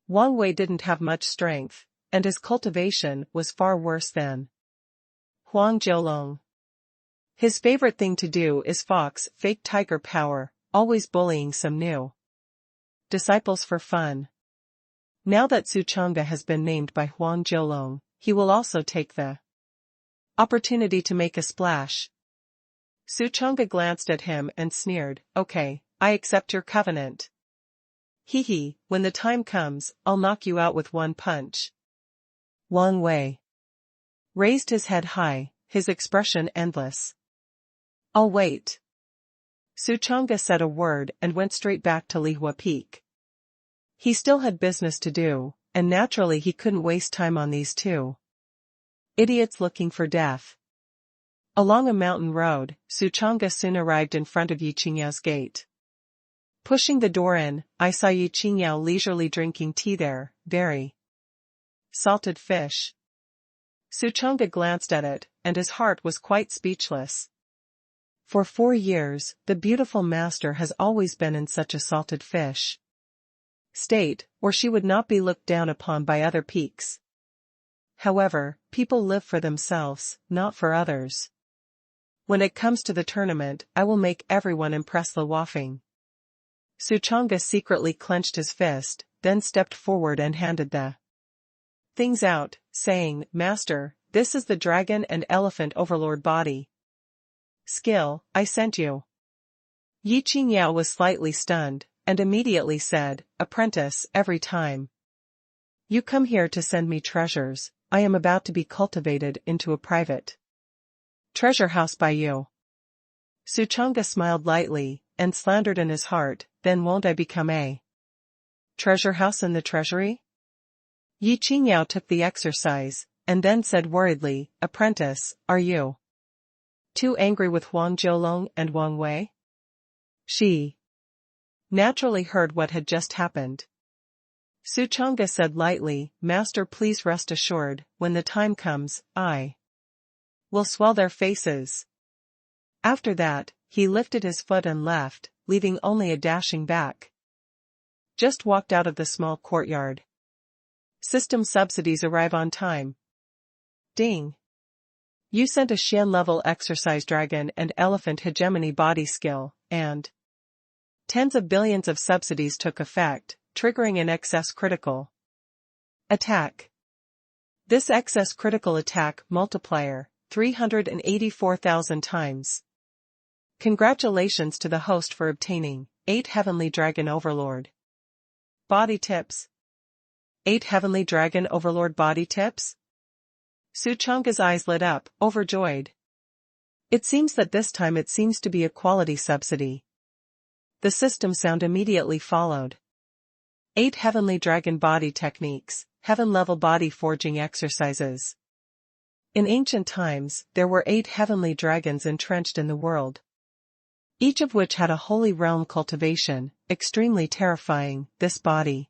Wang Wei didn't have much strength, and his cultivation was far worse than Huang Jiulong. His favorite thing to do is fox, fake tiger power, always bullying some new disciples for fun. Now that Suchanga has been named by Huang Jiulong, he will also take the opportunity to make a splash. Suchanga glanced at him and sneered, okay, I accept your covenant. Hee, when the time comes, I'll knock you out with one punch. Wang Wei raised his head high, his expression endless. I'll wait. Suchanga said a word and went straight back to Lihua Peak. He still had business to do, and naturally he couldn't waste time on these two idiots looking for death. Along a mountain road, Suchanga soon arrived in front of Yi Qingyao's gate. Pushing the door in, I saw Yi Qingyao leisurely drinking tea there, very salted fish. Suchanga glanced at it, and his heart was quite speechless. For 4 years, the beautiful master has always been in such a salted fish state, or she would not be looked down upon by other peaks. However, people live for themselves, not for others. When it comes to the tournament, I will make everyone impress the waffing. Suchanga secretly clenched his fist, then stepped forward and handed the things out, saying, Master, this is the dragon and elephant overlord body skill I sent you. Yi Qingyao was slightly stunned, and immediately said, Apprentice, every time you come here to send me treasures, I am about to be cultivated into a private treasure house by you. Suchanga smiled lightly, and slandered in his heart, then won't I become a treasure house in the treasury? Yi Qingyao took the exercise, and then said worriedly, Apprentice, are you too angry with Huang Jiulong and Wang Wei? She naturally heard what had just happened. Suchanga said lightly, Master, please rest assured, when the time comes, I will swell their faces. After that, he lifted his foot and left, leaving only a dashing back. Just walked out of the small courtyard. System subsidies arrive on time. Ding. You sent a Xian-level exercise dragon and elephant hegemony body skill, and tens of billions of subsidies took effect, triggering an excess critical attack. This excess critical attack multiplier, 384,000 times. Congratulations to the host for obtaining 8 Heavenly Dragon Overlord body tips. 8 Heavenly Dragon Overlord body tips? Suchanga's eyes lit up, overjoyed. It seems that this time it seems to be a quality subsidy. The system sound immediately followed. 8 Heavenly Dragon Body Techniques, Heaven-Level Body Forging Exercises. In ancient times, there were 8 heavenly dragons entrenched in the world, each of which had a holy realm cultivation, extremely terrifying. This body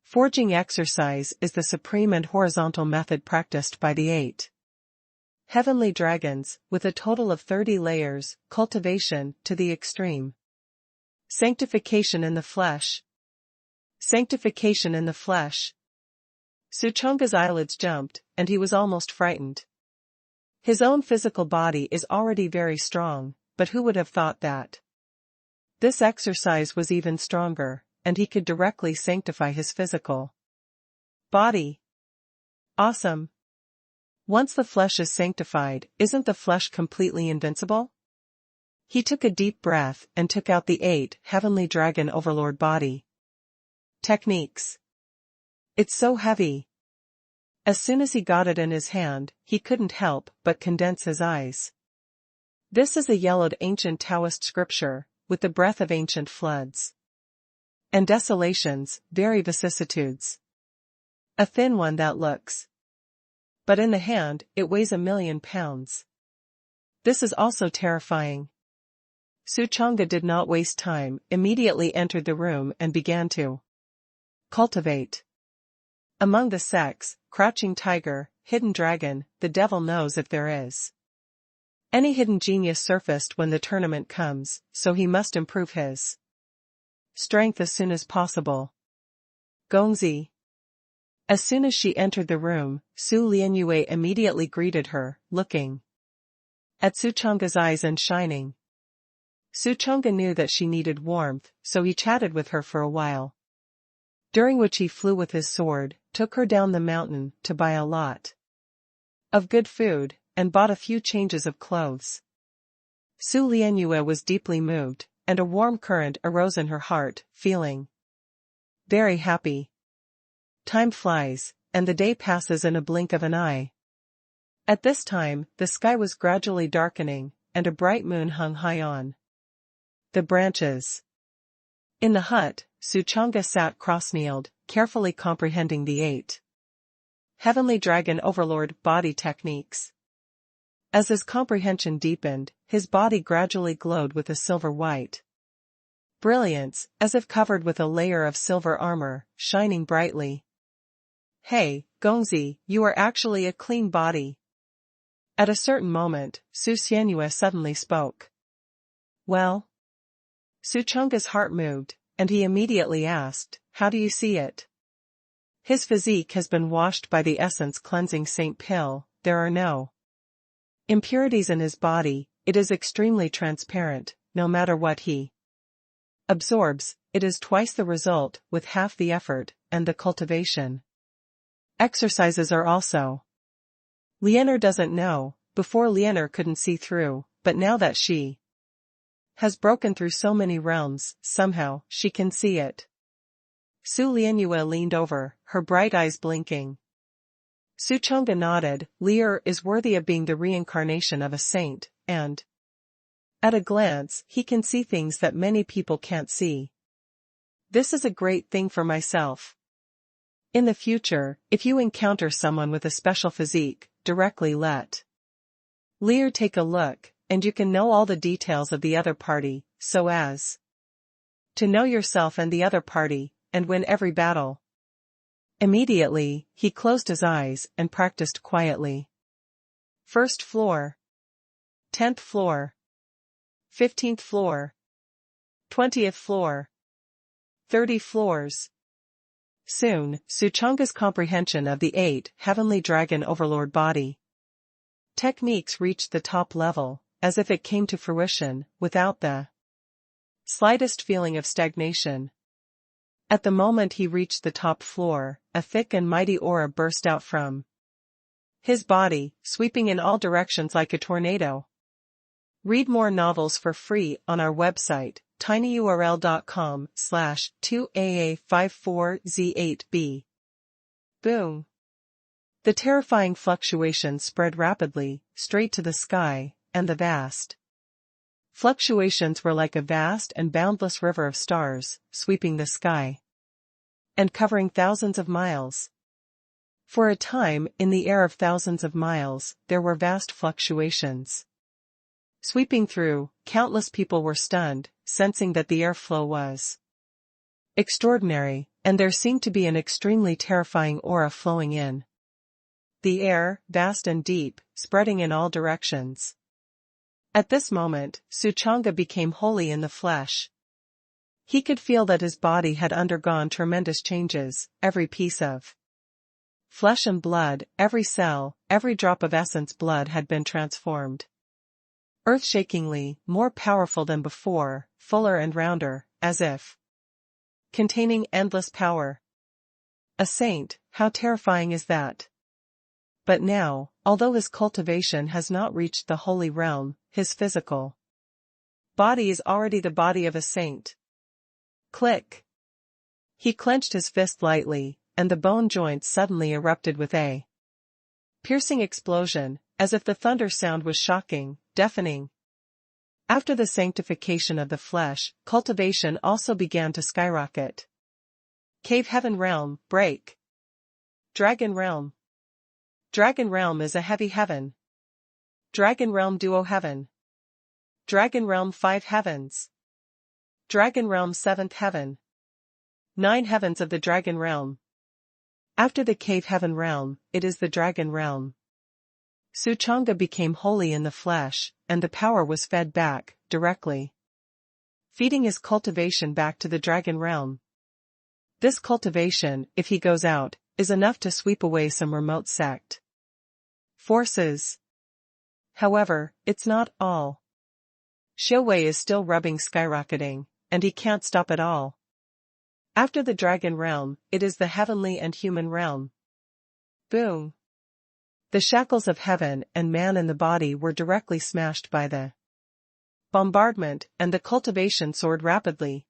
forging exercise is the supreme and horizontal method practiced by the 8 heavenly dragons, with a total of 30 layers, cultivation to the extreme. Sanctification in the flesh. Sanctification in the flesh. Suchunga's eyelids jumped, and he was almost frightened. His own physical body is already very strong, but who would have thought that this exercise was even stronger, and he could directly sanctify his physical body? Awesome. Once the flesh is sanctified, isn't the flesh completely invincible? He took a deep breath and took out the 8 heavenly dragon overlord body techniques. It's so heavy. As soon as he got it in his hand, he couldn't help but condense his eyes. This is a yellowed ancient Taoist scripture, with the breath of ancient floods and desolations, very vicissitudes. A thin one that looks. But in the hand, it weighs 1,000,000 pounds. This is also terrifying. Suchunga did not waste time, immediately entered the room and began to cultivate. Among the sects, crouching tiger, hidden dragon, the devil knows if there is any hidden genius surfaced when the tournament comes, so he must improve his strength as soon as possible. Gongzi. As soon as she entered the room, Su Lianyue immediately greeted her, looking at Suchunga's eyes and shining. Suchunga knew that she needed warmth, so he chatted with her for a while, during which he flew with his sword, took her down the mountain to buy a lot of good food, and bought a few changes of clothes. Su Lianyue was deeply moved, and a warm current arose in her heart, feeling very happy. Time flies, and the day passes in a blink of an eye. At this time, the sky was gradually darkening, and a bright moon hung high on the branches. In the hut, Suchunga sat cross-kneeled, carefully comprehending the 8 heavenly dragon overlord body techniques. As his comprehension deepened, his body gradually glowed with a silver-white brilliance, as if covered with a layer of silver armor, shining brightly. Hey, Gongzi, you are actually a clean body. At a certain moment, Su Xianyue suddenly spoke. Well? Suchunga's heart moved, and he immediately asked, how do you see it? His physique has been washed by the essence cleansing Saint Pill, there are no impurities in his body, it is extremely transparent, no matter what he absorbs, it is twice the result, with half the effort, and the cultivation exercises are also. Lianer doesn't know, before Lianer couldn't see through, but now that she has broken through so many realms, somehow, she can see it. Su Lianyue leaned over, her bright eyes blinking. Suchunga nodded, Lier is worthy of being the reincarnation of a saint, and at a glance, he can see things that many people can't see. This is a great thing for myself. In the future, if you encounter someone with a special physique, directly let Lier take a look, and you can know all the details of the other party, so as to know yourself and the other party, and win every battle. Immediately, he closed his eyes and practiced quietly. 1st floor. 10th floor. 15th floor. 20th floor. 30 floors. Soon, Suchunga's comprehension of the 8 heavenly dragon overlord body techniques reached the top level, as if it came to fruition, without the slightest feeling of stagnation. At the moment he reached the top floor, a thick and mighty aura burst out from his body, sweeping in all directions like a tornado. Read more novels for free on our website, tinyurl.com/2AA54Z8B. Boom. The terrifying fluctuation spread rapidly, straight to the sky, and the vast. Fluctuations were like a vast and boundless river of stars, sweeping the sky and covering thousands of miles. For a time, in the air of thousands of miles, there were vast fluctuations. Sweeping through, countless people were stunned, sensing that the airflow was extraordinary, and there seemed to be an extremely terrifying aura flowing in the air, vast and deep, spreading in all directions. At this moment, Suchanga became wholly in the flesh. He could feel that his body had undergone tremendous changes, every piece of flesh and blood, every cell, every drop of essence blood had been transformed. Earth-shakingly, more powerful than before, fuller and rounder, as if containing endless power. A saint, how terrifying is that? But now, although his cultivation has not reached the holy realm, his physical body is already the body of a saint. Click. He clenched his fist lightly, and the bone joints suddenly erupted with a piercing explosion, as if the thunder sound was shocking, deafening. After the sanctification of the flesh, cultivation also began to skyrocket. Cave Heaven Realm, break. Dragon Realm. Dragon Realm is a heavy heaven. Dragon Realm Duo Heaven. Dragon Realm 5 Heavens. Dragon Realm 7th Heaven. 9 Heavens of the Dragon Realm. After the Cave Heaven Realm, it is the Dragon Realm. Suchanga became wholly in the flesh, and the power was fed back, directly, feeding his cultivation back to the Dragon Realm. This cultivation, if he goes out, is enough to sweep away some remote sect forces. However, it's not all. Xiuwei is still rubbing skyrocketing, and he can't stop at all. After the Dragon Realm, it is the heavenly and human realm. Boom. The shackles of heaven and man in the body were directly smashed by the bombardment, and the cultivation soared rapidly.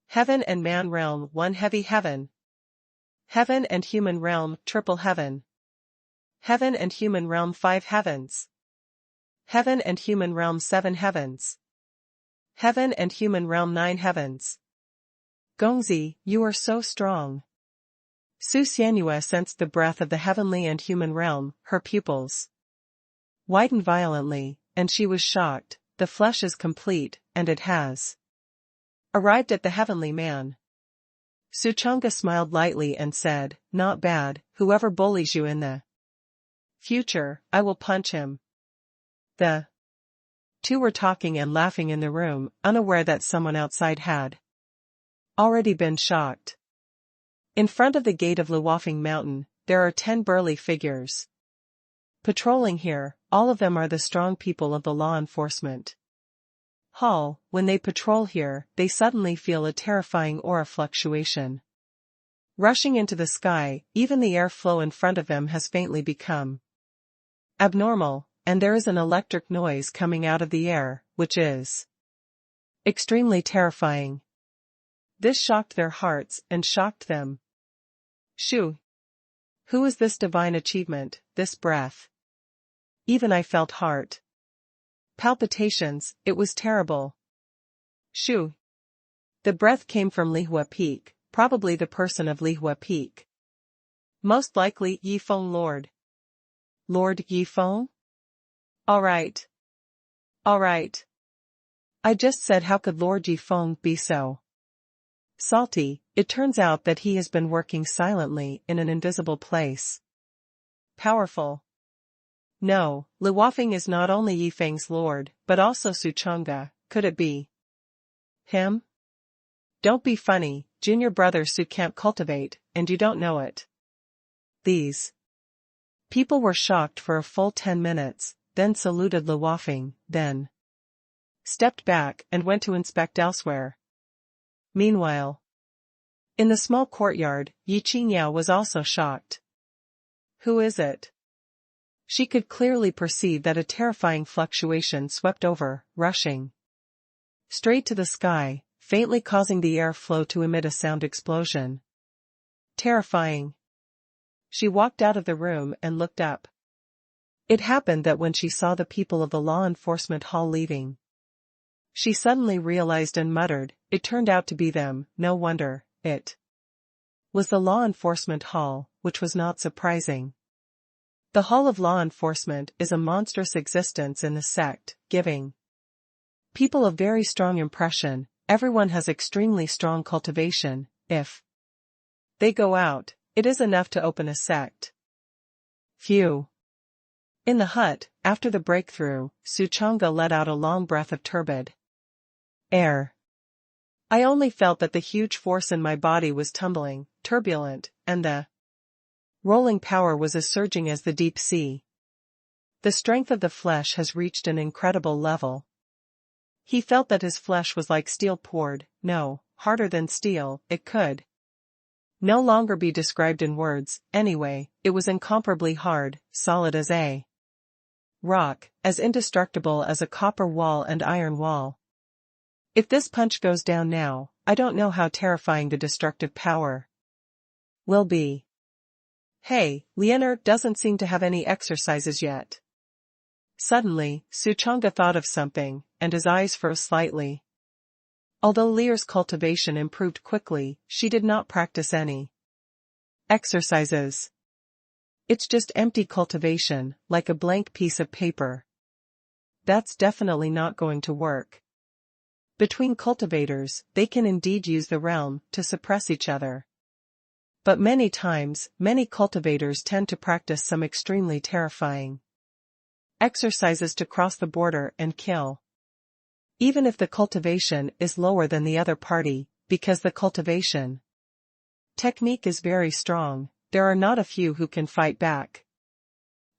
Heaven and man realm 1 heavy heaven. Heaven and human realm triple heaven. Heaven and human realm 5 heavens. Heaven and human realm 7 heavens. Heaven and human realm 9 heavens. Gongzi, you are so strong. Su Xianyue sensed the breath of the heavenly and human realm, her pupils widened violently, and she was shocked. The flesh is complete, and it has arrived at the heavenly man. Suchanga smiled lightly and said, not bad, whoever bullies you in the future, I will punch him. The two were talking and laughing in the room, unaware that someone outside had already been shocked. In front of the gate of Luofing Mountain, there are 10 burly figures patrolling here. All of them are the strong people of the law enforcement hall. When they patrol here, they suddenly feel a terrifying aura fluctuation rushing into the sky. Even the airflow in front of them has faintly become abnormal, and there is an electric noise coming out of the air, which is extremely terrifying. This shocked their hearts and shocked them. Shoo! Who is this divine achievement, this breath? Even I felt heart palpitations. It was terrible. Shoo! The breath came from Lihua Peak, probably the person of Lihua Peak. Most likely Yifeng Lord. Lord Yifeng? Alright. Alright. I just said, how could Lord Yifeng be so salty? It turns out that he has been working silently in an invisible place. Powerful. No, Luofing is not only Yifeng's lord, but also Suchanga. Could it be him? Don't be funny, junior brother Su can't cultivate, and you don't know it. These people were shocked for a full 10 minutes, then saluted Luofing, then stepped back and went to inspect elsewhere. Meanwhile, in the small courtyard, Yi Qingyao was also shocked. Who is it? She could clearly perceive that a terrifying fluctuation swept over, rushing straight to the sky, faintly causing the airflow to emit a sound explosion. Terrifying. She walked out of the room and looked up. It happened that when she saw the people of the law enforcement hall leaving, she suddenly realized and muttered, "It turned out to be them, no wonder." It was the law enforcement hall, which was not surprising. The Hall of Law Enforcement is a monstrous existence in the sect, giving people a very strong impression. Everyone has extremely strong cultivation. If they go out, it is enough to open a sect. Phew. In the hut, after the breakthrough, Suchanga let out a long breath of turbid air. I only felt that the huge force in my body was tumbling, turbulent, and the rolling power was as surging as the deep sea. The strength of the flesh has reached an incredible level. He felt that his flesh was like steel poured, no, harder than steel. It could no longer be described in words. Anyway, it was incomparably hard, solid as a rock, as indestructible as a copper wall and iron wall. If this punch goes down now, I don't know how terrifying the destructive power will be. Hey, Leonard doesn't seem to have any exercises yet. Suddenly, Suchanga thought of something, and his eyes froze slightly. Although Lear's cultivation improved quickly, she did not practice any exercises. It's just empty cultivation, like a blank piece of paper. That's definitely not going to work. Between cultivators, they can indeed use the realm to suppress each other. But many times, many cultivators tend to practice some extremely terrifying exercises to cross the border and kill. Even if the cultivation is lower than the other party, because the cultivation technique is very strong, there are not a few who can fight back.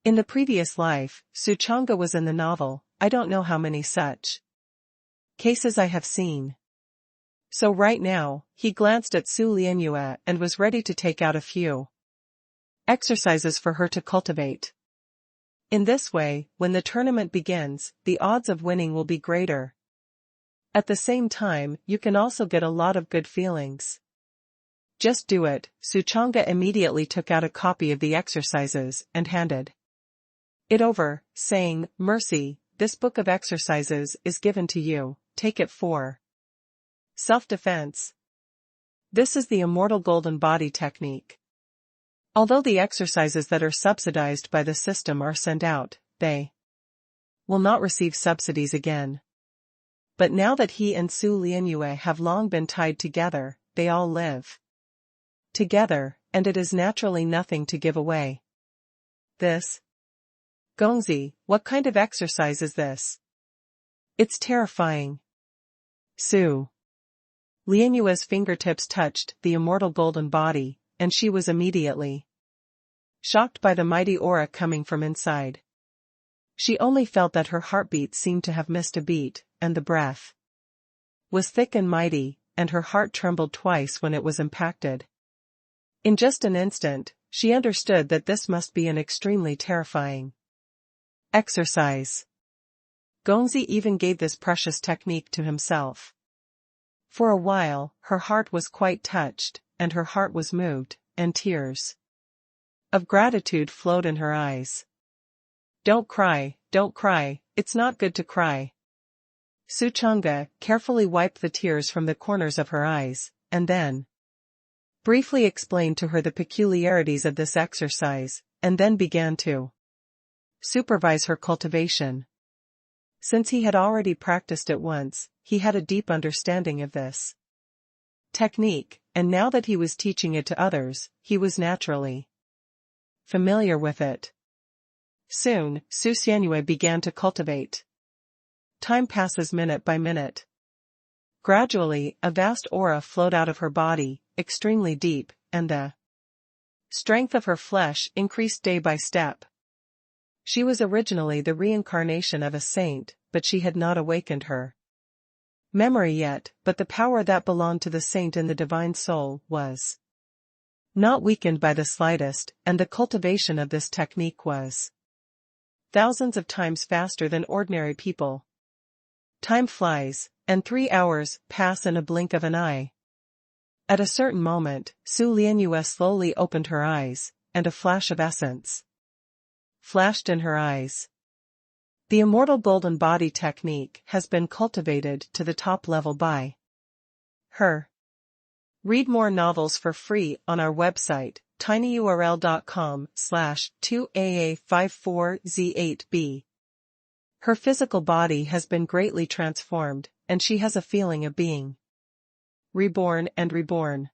In the previous life, Suchanga was in the novel. I don't know how many such cases I have seen. So right now, he glanced at Su Lianyue and was ready to take out a few exercises for her to cultivate. In this way, when the tournament begins, the odds of winning will be greater. At the same time, you can also get a lot of good feelings. Just do it. Suchanga immediately took out a copy of the exercises and handed it over, saying, "Mercy, this book of exercises is given to you. Take it for self-defense. This is the Immortal Golden Body technique. Although the exercises that are subsidized by the system are sent out, they will not receive subsidies again. But now that he and Su Lianyue have long been tied together, they all live together, and it is naturally nothing to give away. This Gongzi, what kind of exercise is this? It's terrifying." Su Lianyue's fingertips touched the immortal golden body, and she was immediately shocked by the mighty aura coming from inside. She only felt that her heartbeat seemed to have missed a beat, and the breath was thick and mighty, and her heart trembled twice when it was impacted. In just an instant, she understood that this must be an extremely terrifying exercise. Gongzi even gave this precious technique to himself. For a while, her heart was quite touched, and her heart was moved, and tears of gratitude flowed in her eyes. Don't cry, it's not good to cry." Suchanga carefully wiped the tears from the corners of her eyes, and then briefly explained to her the peculiarities of this exercise, and then began to supervise her cultivation. Since he had already practiced it once, he had a deep understanding of this technique, and now that he was teaching it to others, he was naturally familiar with it. Soon, Su Lianyue began to cultivate. Time passes minute by minute. Gradually, a vast aura flowed out of her body, extremely deep, and the strength of her flesh increased day by step. She was originally the reincarnation of a saint, but she had not awakened her memory yet, but the power that belonged to the saint in the divine soul was not weakened by the slightest, and the cultivation of this technique was thousands of times faster than ordinary people. Time flies, and 3 hours pass in a blink of an eye. At a certain moment, Su Lianyue slowly opened her eyes, and a flash of essence flashed in her eyes. The Immortal Golden Body technique has been cultivated to the top level by her. Read more novels for free on our website, tinyurl.com/2aa54z8b. Her physical body has been greatly transformed, and she has a feeling of being reborn and reborn.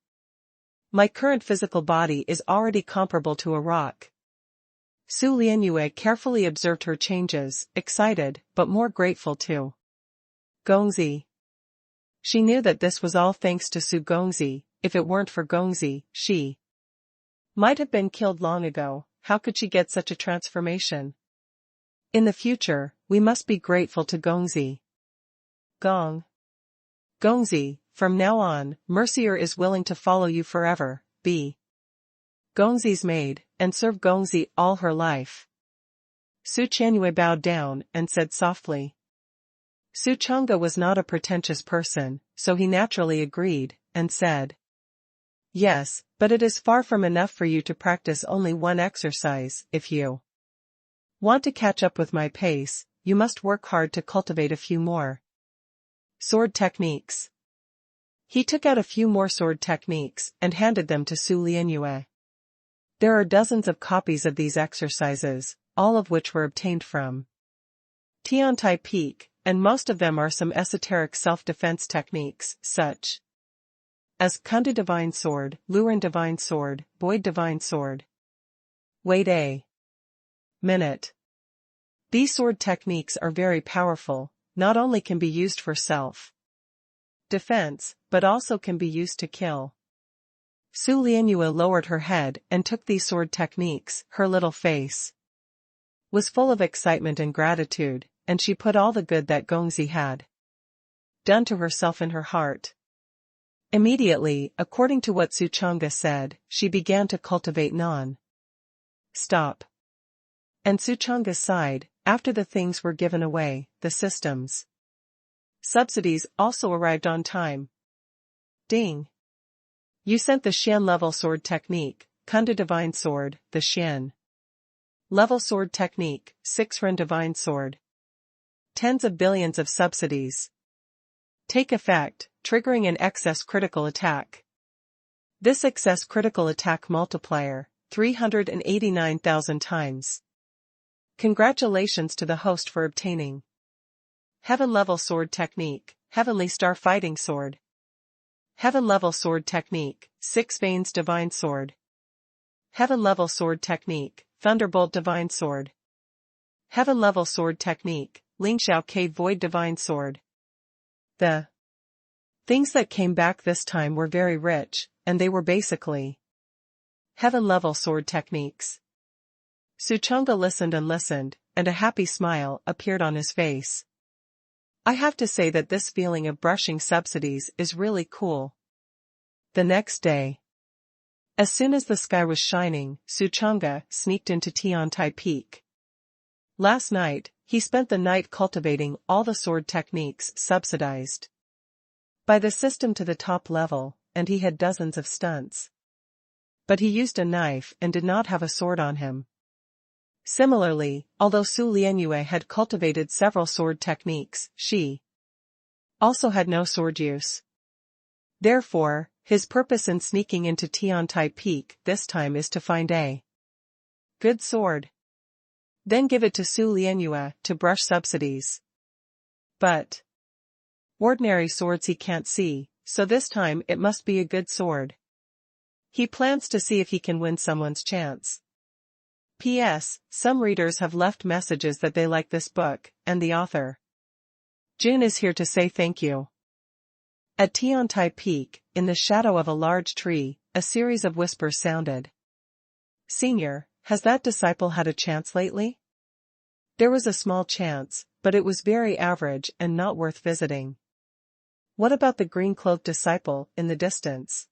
My current physical body is already comparable to a rock. Su Lianyue carefully observed her changes, excited, but more grateful too. Gongzi. She knew that this was all thanks to Su Gongzi. If it weren't for Gongzi, she might have been killed long ago. How could she get such a transformation? In the future, we must be grateful to Gongzi. Gongzi, from now on, Mercier is willing to follow you forever, be Gongzi's maid, and serve Gongzi all her life. Su Qianyue bowed down and said softly. Su Chang'e was not a pretentious person, so he naturally agreed, and said, yes, but it is far from enough for you to practice only one exercise. If you want to catch up with my pace, you must work hard to cultivate a few more sword techniques. He took out a few more sword techniques and handed them to Su Lianyue. There are dozens of copies of these exercises, all of which were obtained from Tiantai Peak, and most of them are some esoteric self-defense techniques, such as Kundu Divine Sword, Luren Divine Sword, Boyd Divine Sword. Wait a minute. These sword techniques are very powerful, not only can be used for self-defense, but also can be used to kill. Su Lianyue lowered her head and took these sword techniques. Her little face was full of excitement and gratitude, and she put all the good that Gongzi had done to herself in her heart. Immediately, according to what Su Chang'e said, she began to cultivate non-stop. And Su Chang'e sighed. After the things were given away, the system's subsidies also arrived on time. Ding. You sent the Xian level sword technique, Kundu Divine Sword, the Xian level sword technique, 6 Ren Divine Sword. Tens of billions of subsidies take effect, triggering an excess critical attack. This excess critical attack multiplier, 389,000 times. Congratulations to the host for obtaining Heaven level sword technique, Heavenly Star Fighting Sword. Heaven level sword technique, 6 Veins Divine Sword. Heaven level sword technique, Thunderbolt Divine Sword. Heaven level sword technique, Lingxiao K Void Divine Sword. The things that came back this time were very rich, and they were basically heaven level sword techniques. Su Chang'e listened, and a happy smile appeared on his face. I have to say that this feeling of brushing subsidies is really cool. The next day, as soon as the sky was shining, Su Chang'e sneaked into Tiantai Peak. Last night, he spent the night cultivating all the sword techniques subsidized by the system to the top level, and he had dozens of stunts. But he used a knife and did not have a sword on him. Similarly, although Su Lianyue had cultivated several sword techniques, she also had no sword use. Therefore, his purpose in sneaking into Tiantai Peak this time is to find a good sword. Then give it to Su Lianyue to brush subsidies. But ordinary swords he can't see, so this time it must be a good sword. He plans to see if he can win someone's chance. P.S. Some readers have left messages that they like this book, and the author Jun is here to say thank you. At Tiantai Peak, in the shadow of a large tree, a series of whispers sounded. Senior, has that disciple had a chance lately? There was a small chance, but it was very average and not worth visiting. What about the green-cloaked disciple in the distance?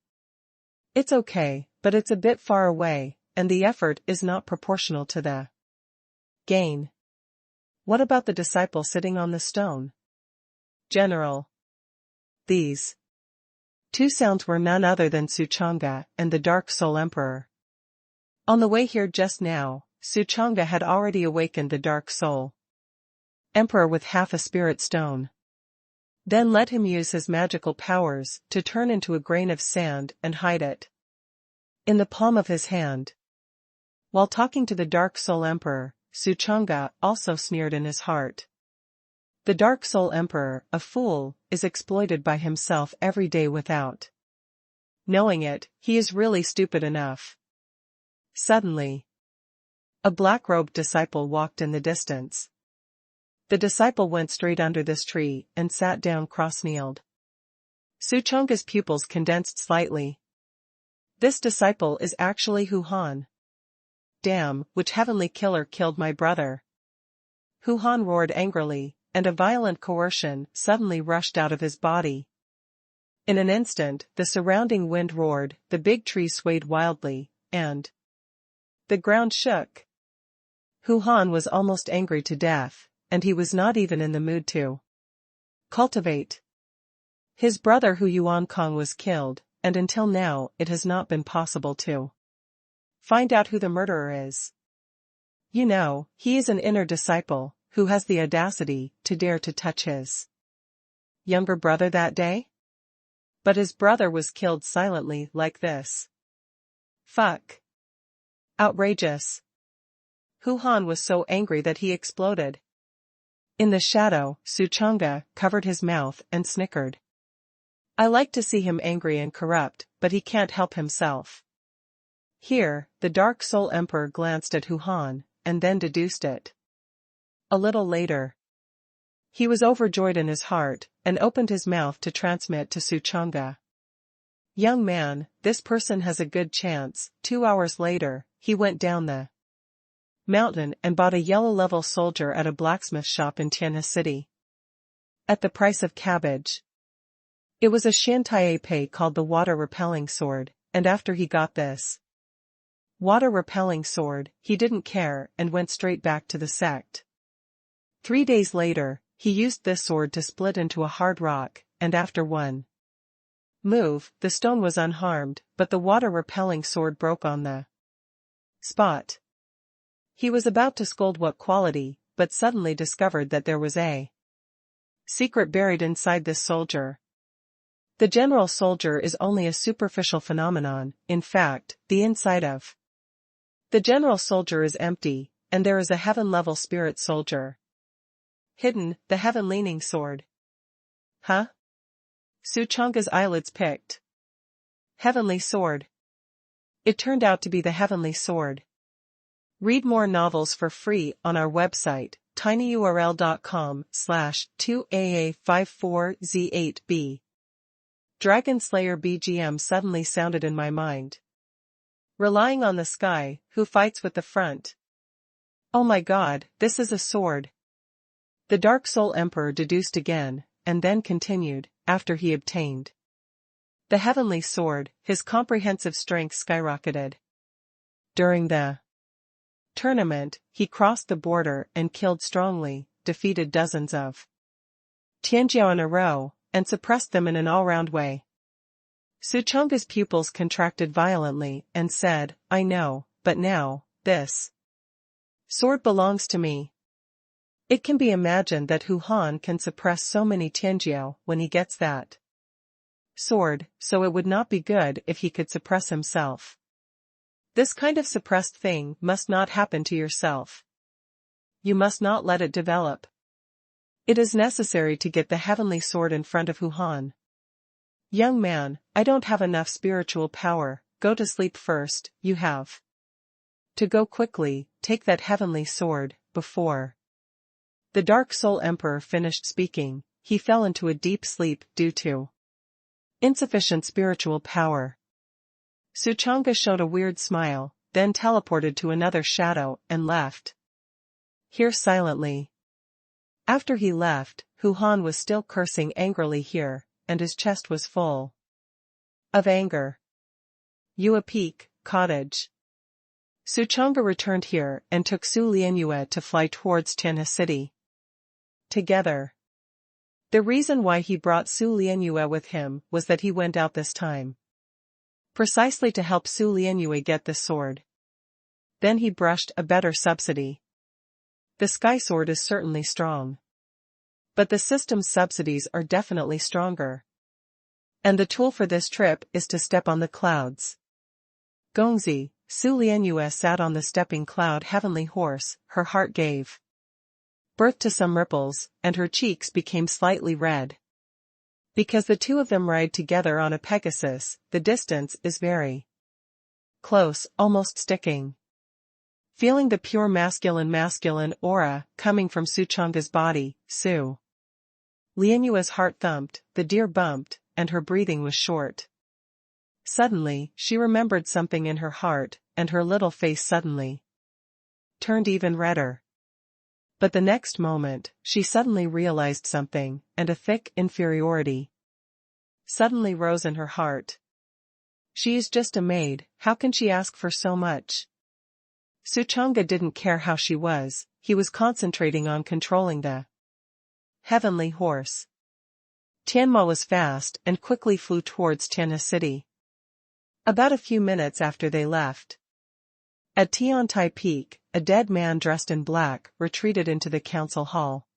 It's okay, but it's a bit far away, and the effort is not proportional to the gain. What about the disciple sitting on the stone? General. These two sounds were none other than Su Chang'e and the Dark Soul Emperor. On the way here just now, Suchanga had already awakened the dark soul emperor with half a spirit stone. Then let him use his magical powers to turn into a grain of sand and hide it in the palm of his hand. While talking to the Dark Soul Emperor, Suchanga also sneered in his heart. The Dark Soul Emperor, a fool, is exploited by himself every day without knowing it. He is really stupid enough. Suddenly, a black-robed disciple walked in the distance. The disciple went straight under this tree and sat down cross-kneeled. Suchanga's pupils condensed slightly. This disciple is actually Hu Han. Damn, which heavenly killer killed my brother? Hu Han roared angrily, and a violent coercion suddenly rushed out of his body. In an instant, the surrounding wind roared, the big tree swayed wildly, and the ground shook. Hu Han was almost angry to death, and he was not even in the mood to cultivate. His brother Hu Yuan Kong was killed, and until now it has not been possible to find out who the murderer is. You know, he is an inner disciple, who has the audacity to dare to touch his younger brother that day? But his brother was killed silently like this. Fuck. Outrageous. Hu Han was so angry that he exploded. In the shadow, Suchanga covered his mouth and snickered. I like to see him angry and corrupt, but he can't help himself. Here, the Dark Soul Emperor glanced at Hu Han, and then deduced it. A little later, he was overjoyed in his heart, and opened his mouth to transmit to Suchanga. Young man, this person has a good chance. 2 hours later, he went down the mountain and bought a yellow-level soldier at a blacksmith shop in Tianhe City. At the price of cabbage. It was a Shantai Pei called the water-repelling sword, and after he got this water-repelling sword, he didn't care and went straight back to the sect. 3 days later, he used this sword to split into a hard rock, and after one move, the stone was unharmed, but the water-repelling sword broke on the spot. He was about to scold what quality, but suddenly discovered that there was a secret buried inside this soldier. The general soldier is only a superficial phenomenon. In fact, the inside of the general soldier is empty, and there is a heaven-level spirit soldier hidden, the heaven-leaning sword. Huh? Suchanga's eyelids picked. Heavenly sword. It turned out to be the heavenly sword. Read more novels for free on our website, tinyurl.com/2aa54z8b. Dragon Slayer BGM suddenly sounded in my mind. Relying on the sky, who fights with the front? Oh my god, this is a sword. The Dark Soul Emperor deduced again, and then continued, after he obtained the heavenly sword, his comprehensive strength skyrocketed. During the tournament, he crossed the border and killed strongly, defeated dozens of Tianjiao in a row, and suppressed them in an all-round way. Suchanga's pupils contracted violently and said, I know, but now, this sword belongs to me. It can be imagined that Hu Han can suppress so many Tianjiao when he gets that sword, so it would not be good if he could suppress himself. This kind of suppressed thing must not happen to yourself. You must not let it develop. It is necessary to get the heavenly sword in front of Hu Han. Young man, I don't have enough spiritual power. Go to sleep first. You have to go quickly. Take that heavenly sword, before the Dark Soul Emperor finished speaking. He fell into a deep sleep due to insufficient spiritual power. Suchanga showed a weird smile, then teleported to another shadow and left here silently. After he left, Hu Han was still cursing angrily here, and his chest was full of anger. Yue Peak, Cottage. Suchanga returned here and took Su Lianyue to fly towards Tianhe City. Together. The reason why he brought Su Lianyue with him was that he went out this time precisely to help Su Lianyue get the sword. Then he brushed a better subsidy. The sky sword is certainly strong. But the system's subsidies are definitely stronger. And the tool for this trip is to step on the clouds. Gongzi, Su Lianyue sat on the stepping cloud heavenly horse, her heart gave birth to some ripples, and her cheeks became slightly red. Because the two of them ride together on a Pegasus, the distance is very close, almost sticking. Feeling the pure masculine aura coming from Su Chang'e's body, Su Lianyue's heart thumped, the deer bumped, and her breathing was short. Suddenly, she remembered something in her heart, and her little face suddenly turned even redder. But the next moment, she suddenly realized something, and a thick inferiority suddenly rose in her heart. She is just a maid, how can she ask for so much? Su Chang'e didn't care how she was, he was concentrating on controlling the heavenly horse. Tianma was fast and quickly flew towards Tianhe City. About a few minutes after they left. At Tiantai Peak, a dead man dressed in black retreated into the council hall.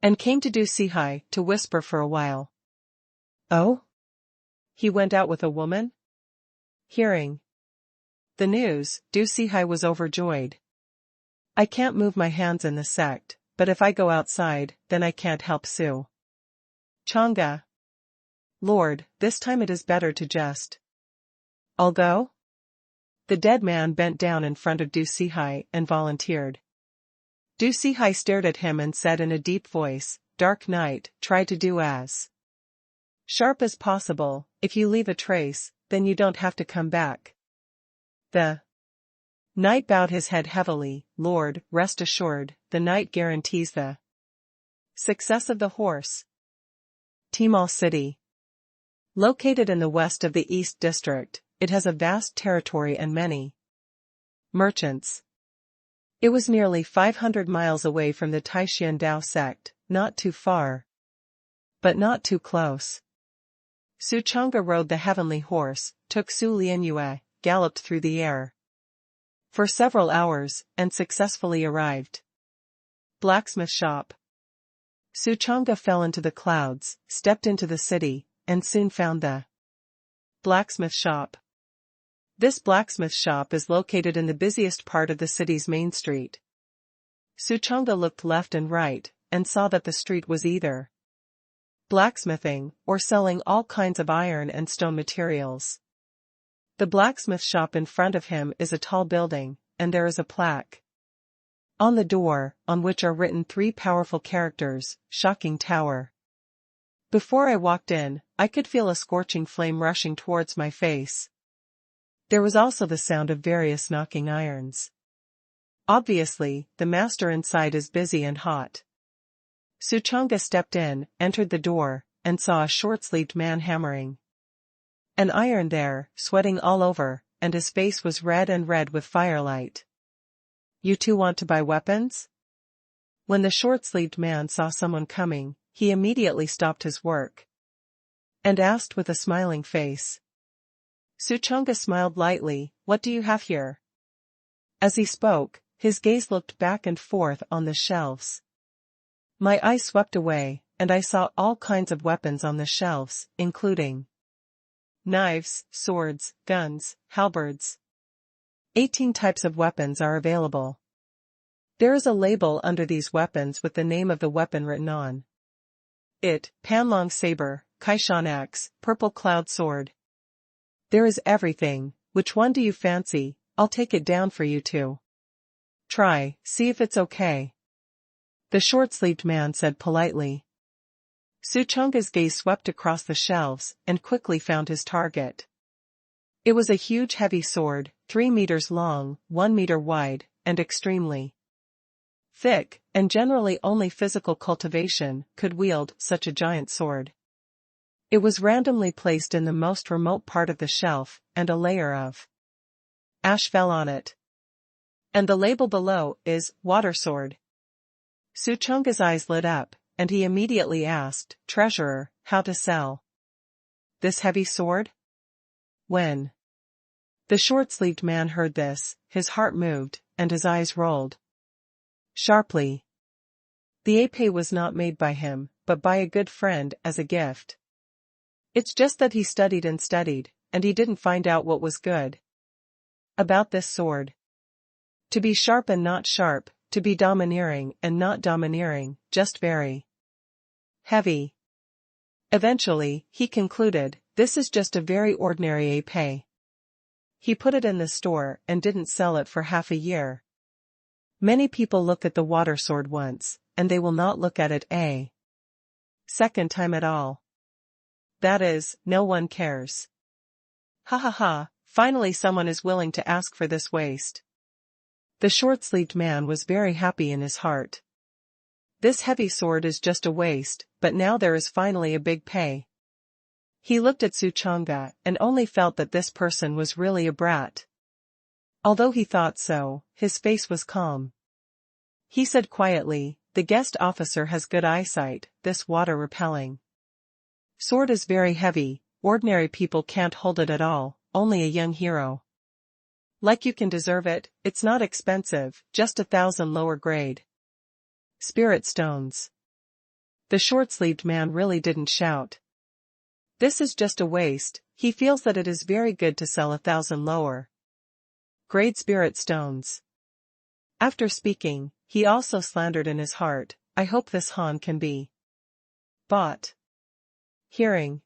And came to Du Sihai to whisper for a while. Oh? He went out with a woman? Hearing the news, Du Sihai was overjoyed. I can't move my hands in the sect, but if I go outside, then I can't help Su Chang'e. Lord, this time it is better to just. I'll go? The dead man bent down in front of Du Sihai and volunteered. Du Sihai stared at him and said in a deep voice, Dark Knight, try to do as sharp as possible, if you leave a trace, then you don't have to come back. The knight bowed his head heavily, Lord, rest assured, the knight guarantees the success of the horse. Timal City. Located in the west of the East District, it has a vast territory and many merchants. It was nearly 500 miles away from the Taishan Dao sect, not too far, but not too close. Su Chang'e rode the heavenly horse, took Su Lianyue, galloped through the air for several hours, and successfully arrived. Blacksmith shop. Su Chang'e fell into the clouds, stepped into the city, and soon found the blacksmith shop. This blacksmith shop is located in the busiest part of the city's main street. Su Chang'e looked left and right, and saw that the street was either blacksmithing, or selling all kinds of iron and stone materials. The blacksmith shop in front of him is a tall building, and there is a plaque on the door, on which are written 3 powerful characters, Shocking Tower. Before I walked in, I could feel a scorching flame rushing towards my face. There was also the sound of various knocking irons. Obviously, the master inside is busy and hot. Su Chang'e stepped in, entered the door, and saw a short-sleeved man hammering an iron there, sweating all over, and his face was red with firelight. You two want to buy weapons? When the short-sleeved man saw someone coming, he immediately stopped his work and asked with a smiling face. Su Chang'e smiled lightly, What do you have here? As he spoke, his gaze looked back and forth on the shelves. My eye swept away, and I saw all kinds of weapons on the shelves, including knives, swords, guns, halberds. 18 types of weapons are available. There is a label under these weapons with the name of the weapon written on it, Panlong Saber, Kaishan Axe, Purple Cloud Sword. There is everything. Which one do you fancy? I'll take it down for you to try, see if it's okay. The short-sleeved man said politely. Su Chang'e's gaze swept across the shelves, and quickly found his target. It was a huge heavy sword, 3 meters long, 1 meter wide, and extremely thick, and generally only physical cultivation could wield such a giant sword. It was randomly placed in the most remote part of the shelf, and a layer of ash fell on it. And the label below is, Water Sword. Su Chang'e's eyes lit up, and he immediately asked, Treasurer, how to sell this heavy sword? When The short-sleeved man heard this, his heart moved, and his eyes rolled sharply. The épée was not made by him, but by a good friend as a gift. It's just that he studied, and he didn't find out what was good about this sword. To be sharp and not sharp, to be domineering and not domineering, just very heavy. Eventually, he concluded, this is just a very ordinary épée. He put it in the store and didn't sell it for half a year. Many people look at the water sword once, and they will not look at it a second time at all. That is, no one cares. Ha ha ha, finally someone is willing to ask for this waste. The short-sleeved man was very happy in his heart. This heavy sword is just a waste, but now there is finally a big pay. He looked at Suchanga and only felt that this person was really a brat. Although he thought so, his face was calm. He said quietly, the guest officer has good eyesight, this water-repelling sword is very heavy, ordinary people can't hold it at all, only a young hero like you can deserve it. It's not expensive, just 1,000 lower grade spirit stones. The short-sleeved man really didn't shout. This is just a waste, he feels that it is very good to sell 1,000 lower grade spirit stones. After speaking, he also slandered in his heart, I hope this Han can be bought. Hearing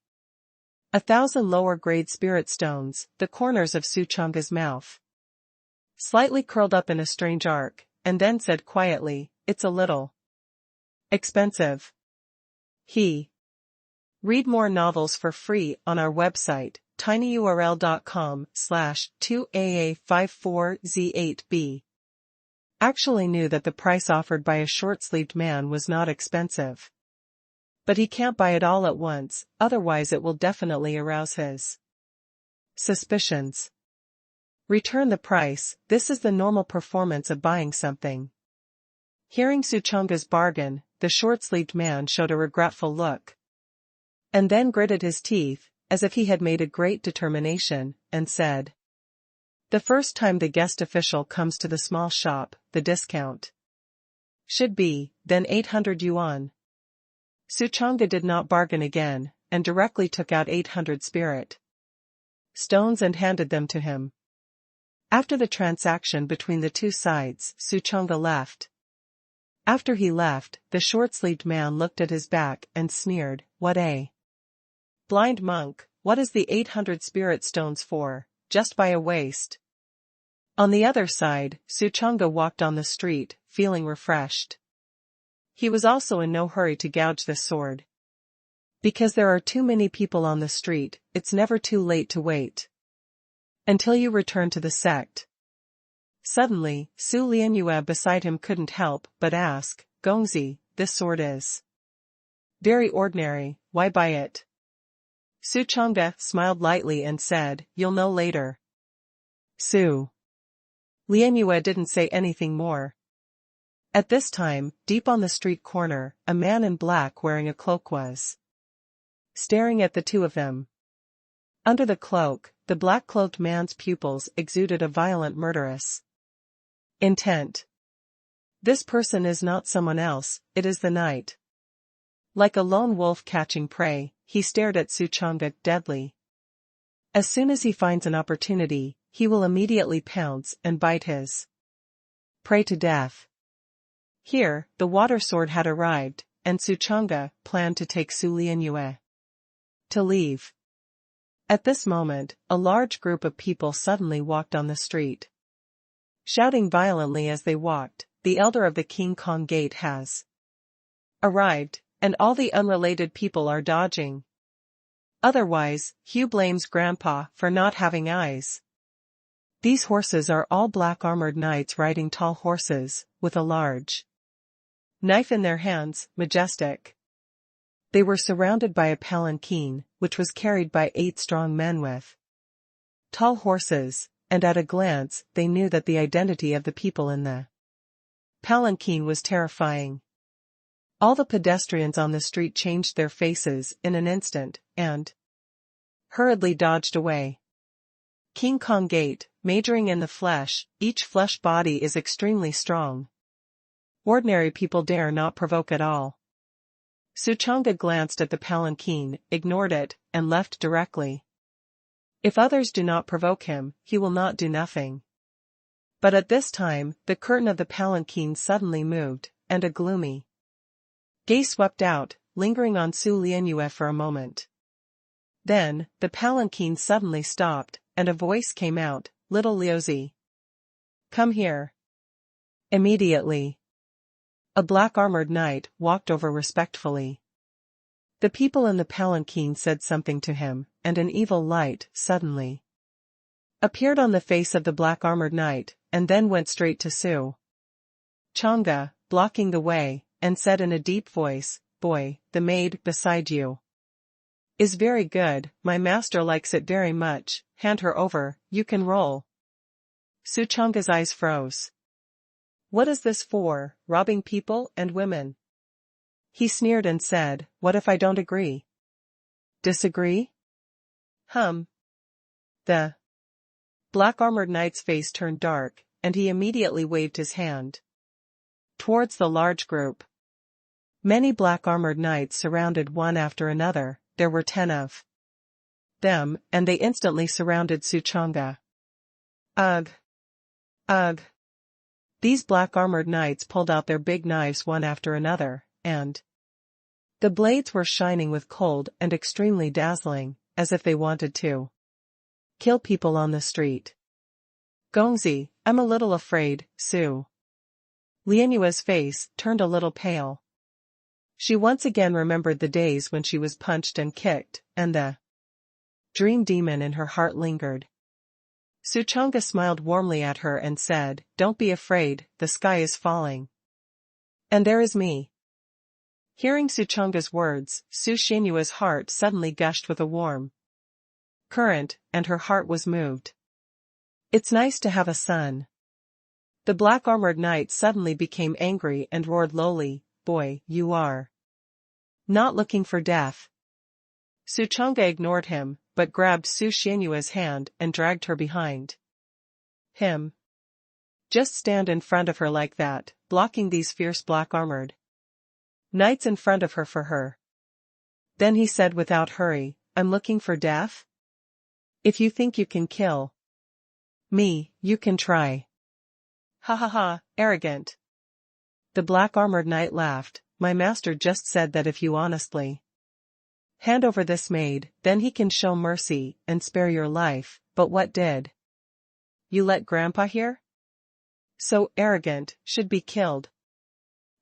1,000 lower grade spirit stones, the corners of Suchanga's mouth slightly curled up in a strange arc, and then said quietly, it's a little expensive. Read more novels for free on our website, tinyurl.com/2aa54z8b. Actually knew that the price offered by a short-sleeved man was not expensive. But he can't buy it all at once, otherwise it will definitely arouse his suspicions. Return the price, this is the normal performance of buying something. Hearing Suchanga's bargain, the short-sleeved man showed a regretful look. And then gritted his teeth, as if he had made a great determination, and said, the first time the guest official comes to the small shop, the discount should be, then 800 yuan. Suchanga did not bargain again, and directly took out 800 spirit stones and handed them to him. After the transaction between the two sides, Suchanga left. After he left, the short-sleeved man looked at his back and sneered, what a blind monk, what is the 800 spirit stones for, just by a waste? On the other side, Suchanga walked on the street, feeling refreshed. He was also in no hurry to gouge this sword. Because there are too many people on the street, it's never too late to wait until you return to the sect. Suddenly, Su Lianyue beside him couldn't help but ask, Gongzi, this sword is very ordinary, why buy it? Suchanga smiled lightly and said, you'll know later. Su Lianyue didn't say anything more. At this time, deep on the street corner, a man in black wearing a cloak was staring at the two of them. Under the cloak, the black-cloaked man's pupils exuded a violent murderous intent. This person is not someone else, it is the night. Like a lone wolf catching prey, he stared at Suchanga deadly. As soon as he finds an opportunity, he will immediately pounce and bite his prey to death. Here, the water sword had arrived, and Suchanga planned to take Su Lianyue to leave. At this moment, a large group of people suddenly walked on the street. Shouting violently as they walked, the elder of the King Kong Gate has arrived, and all the unrelated people are dodging. Otherwise, Hugh blames Grandpa for not having eyes. These horses are all black armored knights riding tall horses, with a large knife in their hands, majestic. They were surrounded by a palanquin, which was carried by 8 strong men with tall horses, and at a glance they knew that the identity of the people in the palanquin was terrifying. All the pedestrians on the street changed their faces in an instant, and hurriedly dodged away. King Kong Gate, majoring in the flesh, each flesh body is extremely strong. Ordinary people dare not provoke at all. Suchanga glanced at the palanquin, ignored it, and left directly. If others do not provoke him, he will not do nothing. But at this time, the curtain of the palanquin suddenly moved, and a gloomy gaze swept out, lingering on Su Lianyue for a moment. Then, the palanquin suddenly stopped, and a voice came out, "Little Liuzi, come here." Immediately, a black-armored knight walked over respectfully. The people in the palanquin said something to him, and an evil light, suddenly, appeared on the face of the black-armored knight, and then went straight to Su Changa, blocking the way, and said in a deep voice, "Boy, the maid beside you is very good, my master likes it very much, hand her over, you can roll." Su Changa's eyes froze. What is this for, robbing people and women? He sneered and said, "What if I don't agree?" Disagree? The black-armored knight's face turned dark, and he immediately waved his hand towards the large group. Many black-armored knights surrounded one after another, there were 10 of them, and they instantly surrounded Suchanga. Ugh! Ugh! These black-armored knights pulled out their big knives one after another, and the blades were shining with cold and extremely dazzling, as if they wanted to kill people on the street. Gongzi, I'm a little afraid, Su Lianyue's face turned a little pale. She once again remembered the days when she was punched and kicked, and the dream demon in her heart lingered. Suchanga smiled warmly at her and said, "Don't be afraid, the sky is falling. And there is me." Hearing Suchanga's words, Su Lianyue's heart suddenly gushed with a warm current, and her heart was moved. It's nice to have a son. The black-armored knight suddenly became angry and roared lowly, "Boy, you are not looking for death." Suchanga ignored him, but grabbed Su Lianyue's hand and dragged her behind him. Just stand in front of her like that, blocking these fierce black-armored knights in front of her for her. Then he said without hurry, "I'm looking for death? If you think you can kill me, you can try." Ha ha ha, arrogant. The black-armored knight laughed, "My master just said that if you honestly hand over this maid, then he can show mercy and spare your life, but what did you let Grandpa hear? So arrogant, should be killed."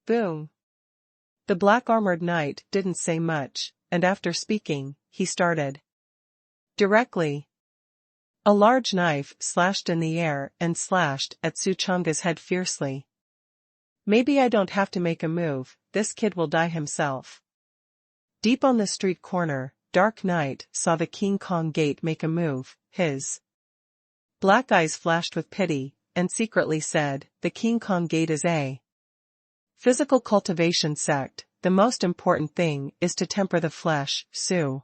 Boom. The black-armored knight didn't say much, and after speaking, he started directly. A large knife slashed in the air and slashed at Suchanga's head fiercely. "Maybe I don't have to make a move, this kid will die himself." Deep on the street corner, Dark Knight saw the King Kong Gate make a move, his black eyes flashed with pity, and secretly said, "The King Kong Gate is a physical cultivation sect, the most important thing is to temper the flesh, Su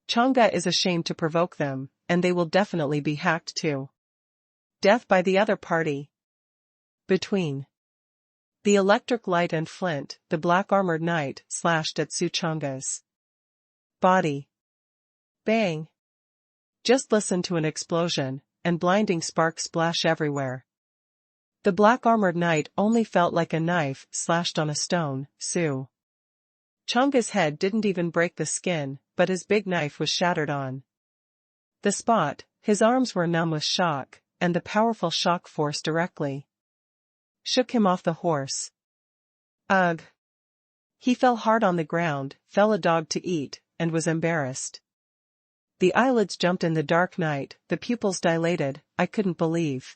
Changa is ashamed to provoke them, and they will definitely be hacked to death by the other party." Between the electric light and flint, the black-armored knight slashed at Suchanga's body. Bang! Just listen to an explosion, and blinding sparks splash everywhere. The black-armored knight only felt like a knife slashed on a stone. Su Changa's head didn't even break the skin, but his big knife was shattered on the spot. His arms were numb with shock, and the powerful shock force directly shook him off the horse. Ugh! He fell hard on the ground, fell a dog to eat, and was embarrassed. The eyelids jumped in the Dark Knight, the pupils dilated. "I couldn't believe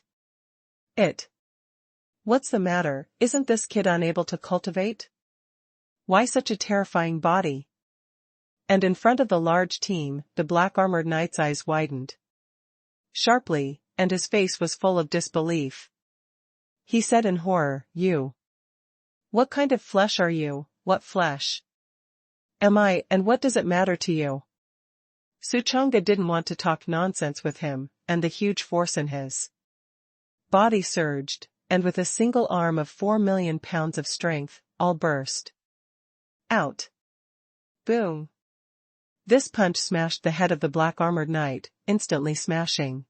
it. What's the matter, isn't this kid unable to cultivate? Why such a terrifying body?" And in front of the large team, the black-armored knight's eyes widened sharply, and his face was full of disbelief. He said in horror, "You? What kind of flesh are you? What flesh am I, and what does it matter to you?" Suchanga didn't want to talk nonsense with him, and the huge force in his body surged, and with a single arm of 4 million pounds of strength, all burst out. Boom! This punch smashed the head of the black-armored knight, instantly smashing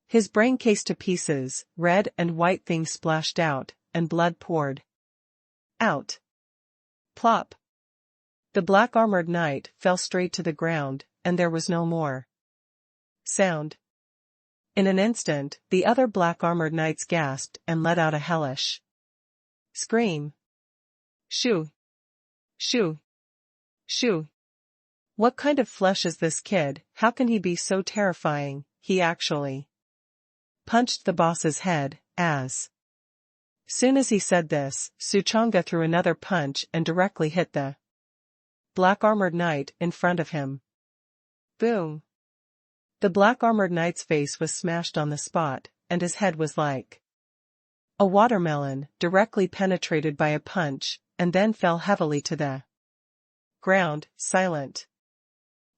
his brain case to pieces. Red and white things splashed out, and blood poured out. Plop! The black-armored knight fell straight to the ground, and there was no more sound. In an instant, the other black-armored knights gasped and let out a hellish scream. Shoo! Shoo! Shoo! What kind of flesh is this kid? How can he be so terrifying? He actually punched the boss's head. As soon as he said this, Suchanga threw another punch and directly hit the black-armored knight in front of him. Boom! The black-armored knight's face was smashed on the spot, and his head was like a watermelon, directly penetrated by a punch, and then fell heavily to the ground, silent.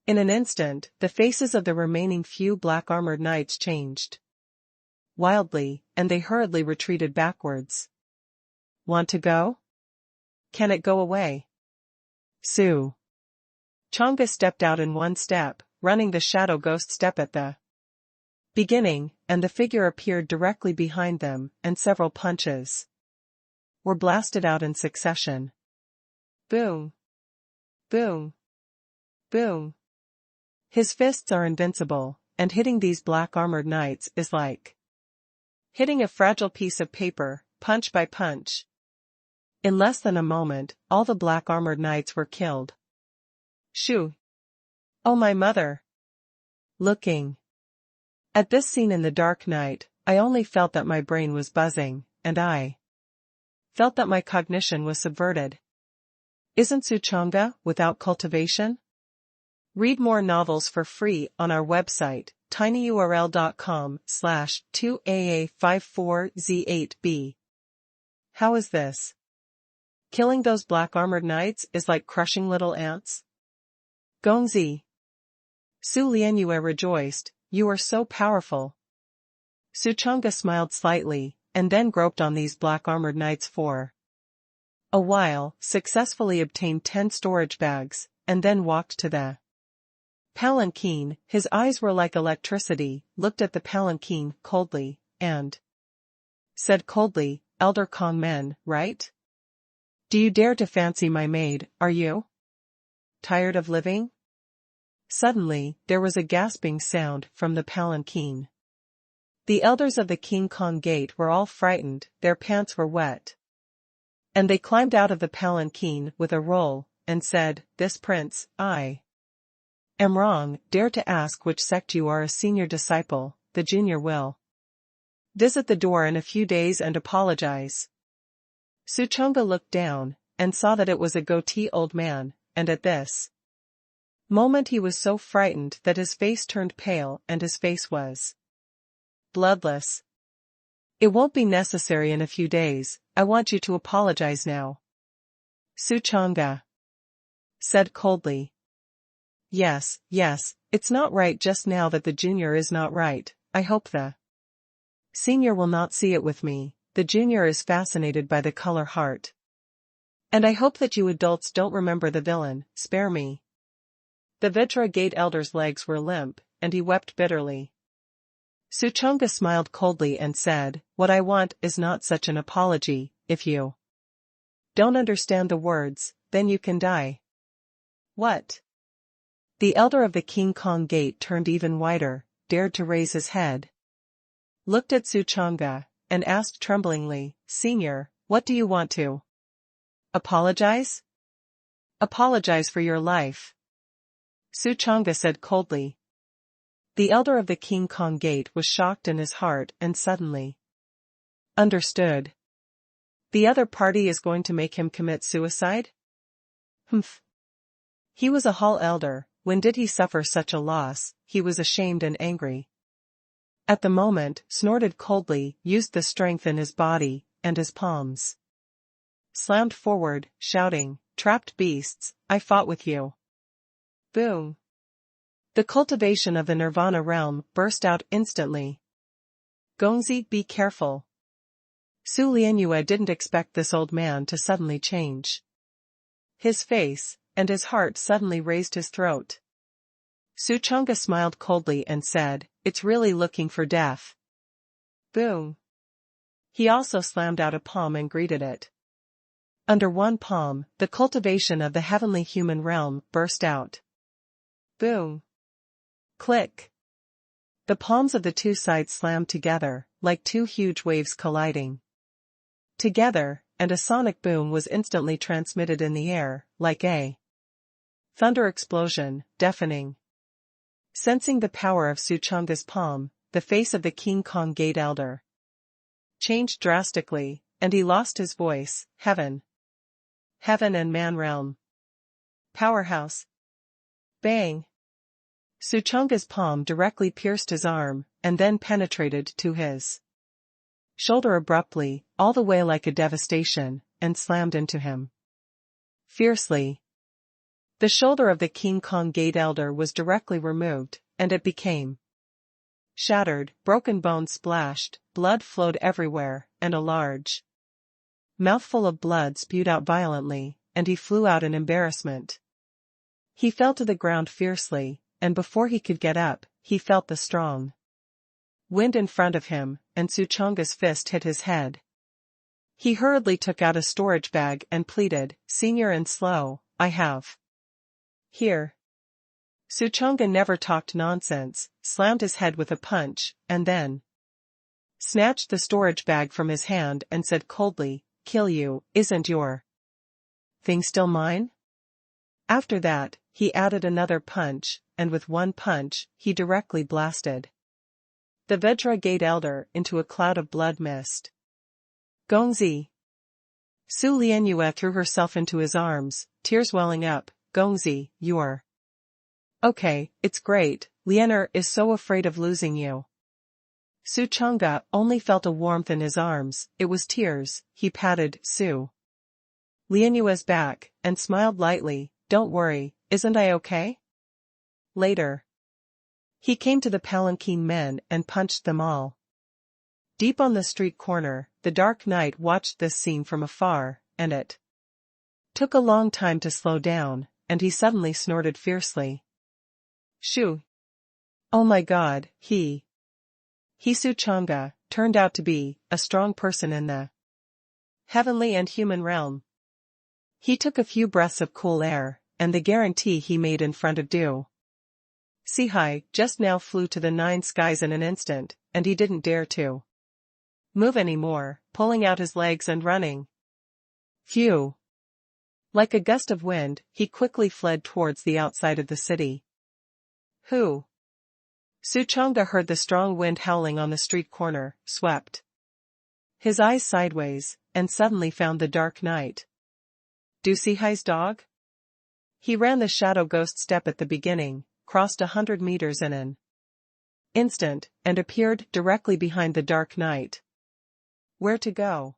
In an instant, the faces of the remaining few black-armored knights changed wildly, and they hurriedly retreated backwards. Want to go? Can it go away? Changa stepped out in one step, running the shadow ghost step at the beginning, and the figure appeared directly behind them, and several punches were blasted out in succession. Boom! Boom! Boom! His fists are invincible, and hitting these black-armored knights is like hitting a fragile piece of paper, punch by punch. In less than a moment, all the black-armored knights were killed. Shoo! Oh my mother! Looking at this scene in the dark night, I only felt that my brain was buzzing, and I felt that my cognition was subverted. Isn't Suchanga without cultivation? Read more novels for free on our website, tinyurl.com/2aa54z8b. How is this? Killing those black-armored knights is like crushing little ants? Gongzi. Su Lianyue rejoiced, you are so powerful. Suchanga smiled slightly, and then groped on these black-armored knights for a while, successfully obtained 10 storage bags, and then walked to the palanquin. His eyes were like electricity, looked at the palanquin coldly, and said coldly, Elder Kong men, right? Do you dare to fancy my maid, are you? Tired of living? Suddenly, there was a gasping sound from the palanquin. The elders of the King Kong gate were all frightened, their pants were wet. And they climbed out of the palanquin with a roll, and said, This prince, I am wrong, dare to ask which sect you are a senior disciple, the junior will visit the door in a few days and apologize. Suchanga looked down, and saw that it was a goatee old man, and at this moment he was so frightened that his face turned pale and his face was bloodless. It won't be necessary in a few days, I want you to apologize now. Suchanga said coldly. Yes, it's not right just now that the junior is not right, I hope the senior will not see it with me, the junior is fascinated by the color heart. And I hope that you adults don't remember the villain, spare me. The Vitra Gate elder's legs were limp, and he wept bitterly. Suchanga smiled coldly and said, What I want is not such an apology, if you don't understand the words, then you can die. What? The elder of the King Kong gate turned even whiter, dared to raise his head, looked at Suchanga, and asked tremblingly, Senior, what do you want to apologize? Apologize for your life. Suchanga said coldly. The elder of the King Kong gate was shocked in his heart and suddenly understood. The other party is going to make him commit suicide? Humph. He was a hall elder, when did he suffer such a loss? He was ashamed and angry. At the moment, snorted coldly, used the strength in his body, and his palms slammed forward, shouting, Trapped beasts, I fought with you. Boom. The cultivation of the Nirvana realm burst out instantly. Gongzi, be careful. Su Lianyue didn't expect this old man to suddenly change. His face, and his heart suddenly raised his throat. Su Chang'e smiled coldly and said, "It's really looking for death." Boom. He also slammed out a palm and greeted it. Under one palm, the cultivation of the heavenly human realm burst out. Boom. Click. The palms of the two sides slammed together, like two huge waves colliding. Together, and a sonic boom was instantly transmitted in the air, like a thunder explosion, deafening. Sensing the power of Su Chang'e's palm, the face of the King Kong Gate Elder changed drastically, and he lost his voice. Heaven. Heaven and Man Realm. Powerhouse. Bang. Su Chang'e's palm directly pierced his arm, and then penetrated to his shoulder abruptly, all the way like a devastation, and slammed into him. Fiercely. The shoulder of the King Kong Gate Elder was directly removed, and it became shattered, broken bones splashed, blood flowed everywhere, and a large mouthful of blood spewed out violently, and he flew out in embarrassment. He fell to the ground fiercely, and before he could get up, he felt the strong wind in front of him, and Su Chang'e's fist hit his head. He hurriedly took out a storage bag and pleaded, "Senior and slow, I have here." Su Chang'e never talked nonsense, slammed his head with a punch, and then snatched the storage bag from his hand and said coldly, "Kill you, isn't your thing still mine?" After that, he added another punch, and with one punch, he directly blasted the Vedra Gate Elder into a cloud of blood mist. Gongzi. Su Lianyue threw herself into his arms, tears welling up. "Gongzi, you're okay, it's great, Lianer is so afraid of losing you." Su Chang'e only felt a warmth in his arms, it was tears. He patted Su Lianyue's back, and smiled lightly, "Don't worry, isn't I okay?" Later, he came to the Palanquin men and punched them all. Deep on the street corner, the Dark Knight watched this scene from afar, and it took a long time to slow down, and he suddenly snorted fiercely. "Shoo! Oh my God, he Su Chang'e, turned out to be a strong person in the heavenly and human realm." He took a few breaths of cool air, and the guarantee he made in front of Du Sihai just now flew to the nine skies in an instant, and he didn't dare to move anymore, pulling out his legs and running. Phew! Like a gust of wind, he quickly fled towards the outside of the city. Who? Su Chang'e heard the strong wind howling on the street corner, swept his eyes sideways, and suddenly found the Dark Knight. Du Sihai's dog? He ran the shadow ghost step at the beginning, crossed 100 meters in an instant, and appeared directly behind the Dark Knight. Where to go?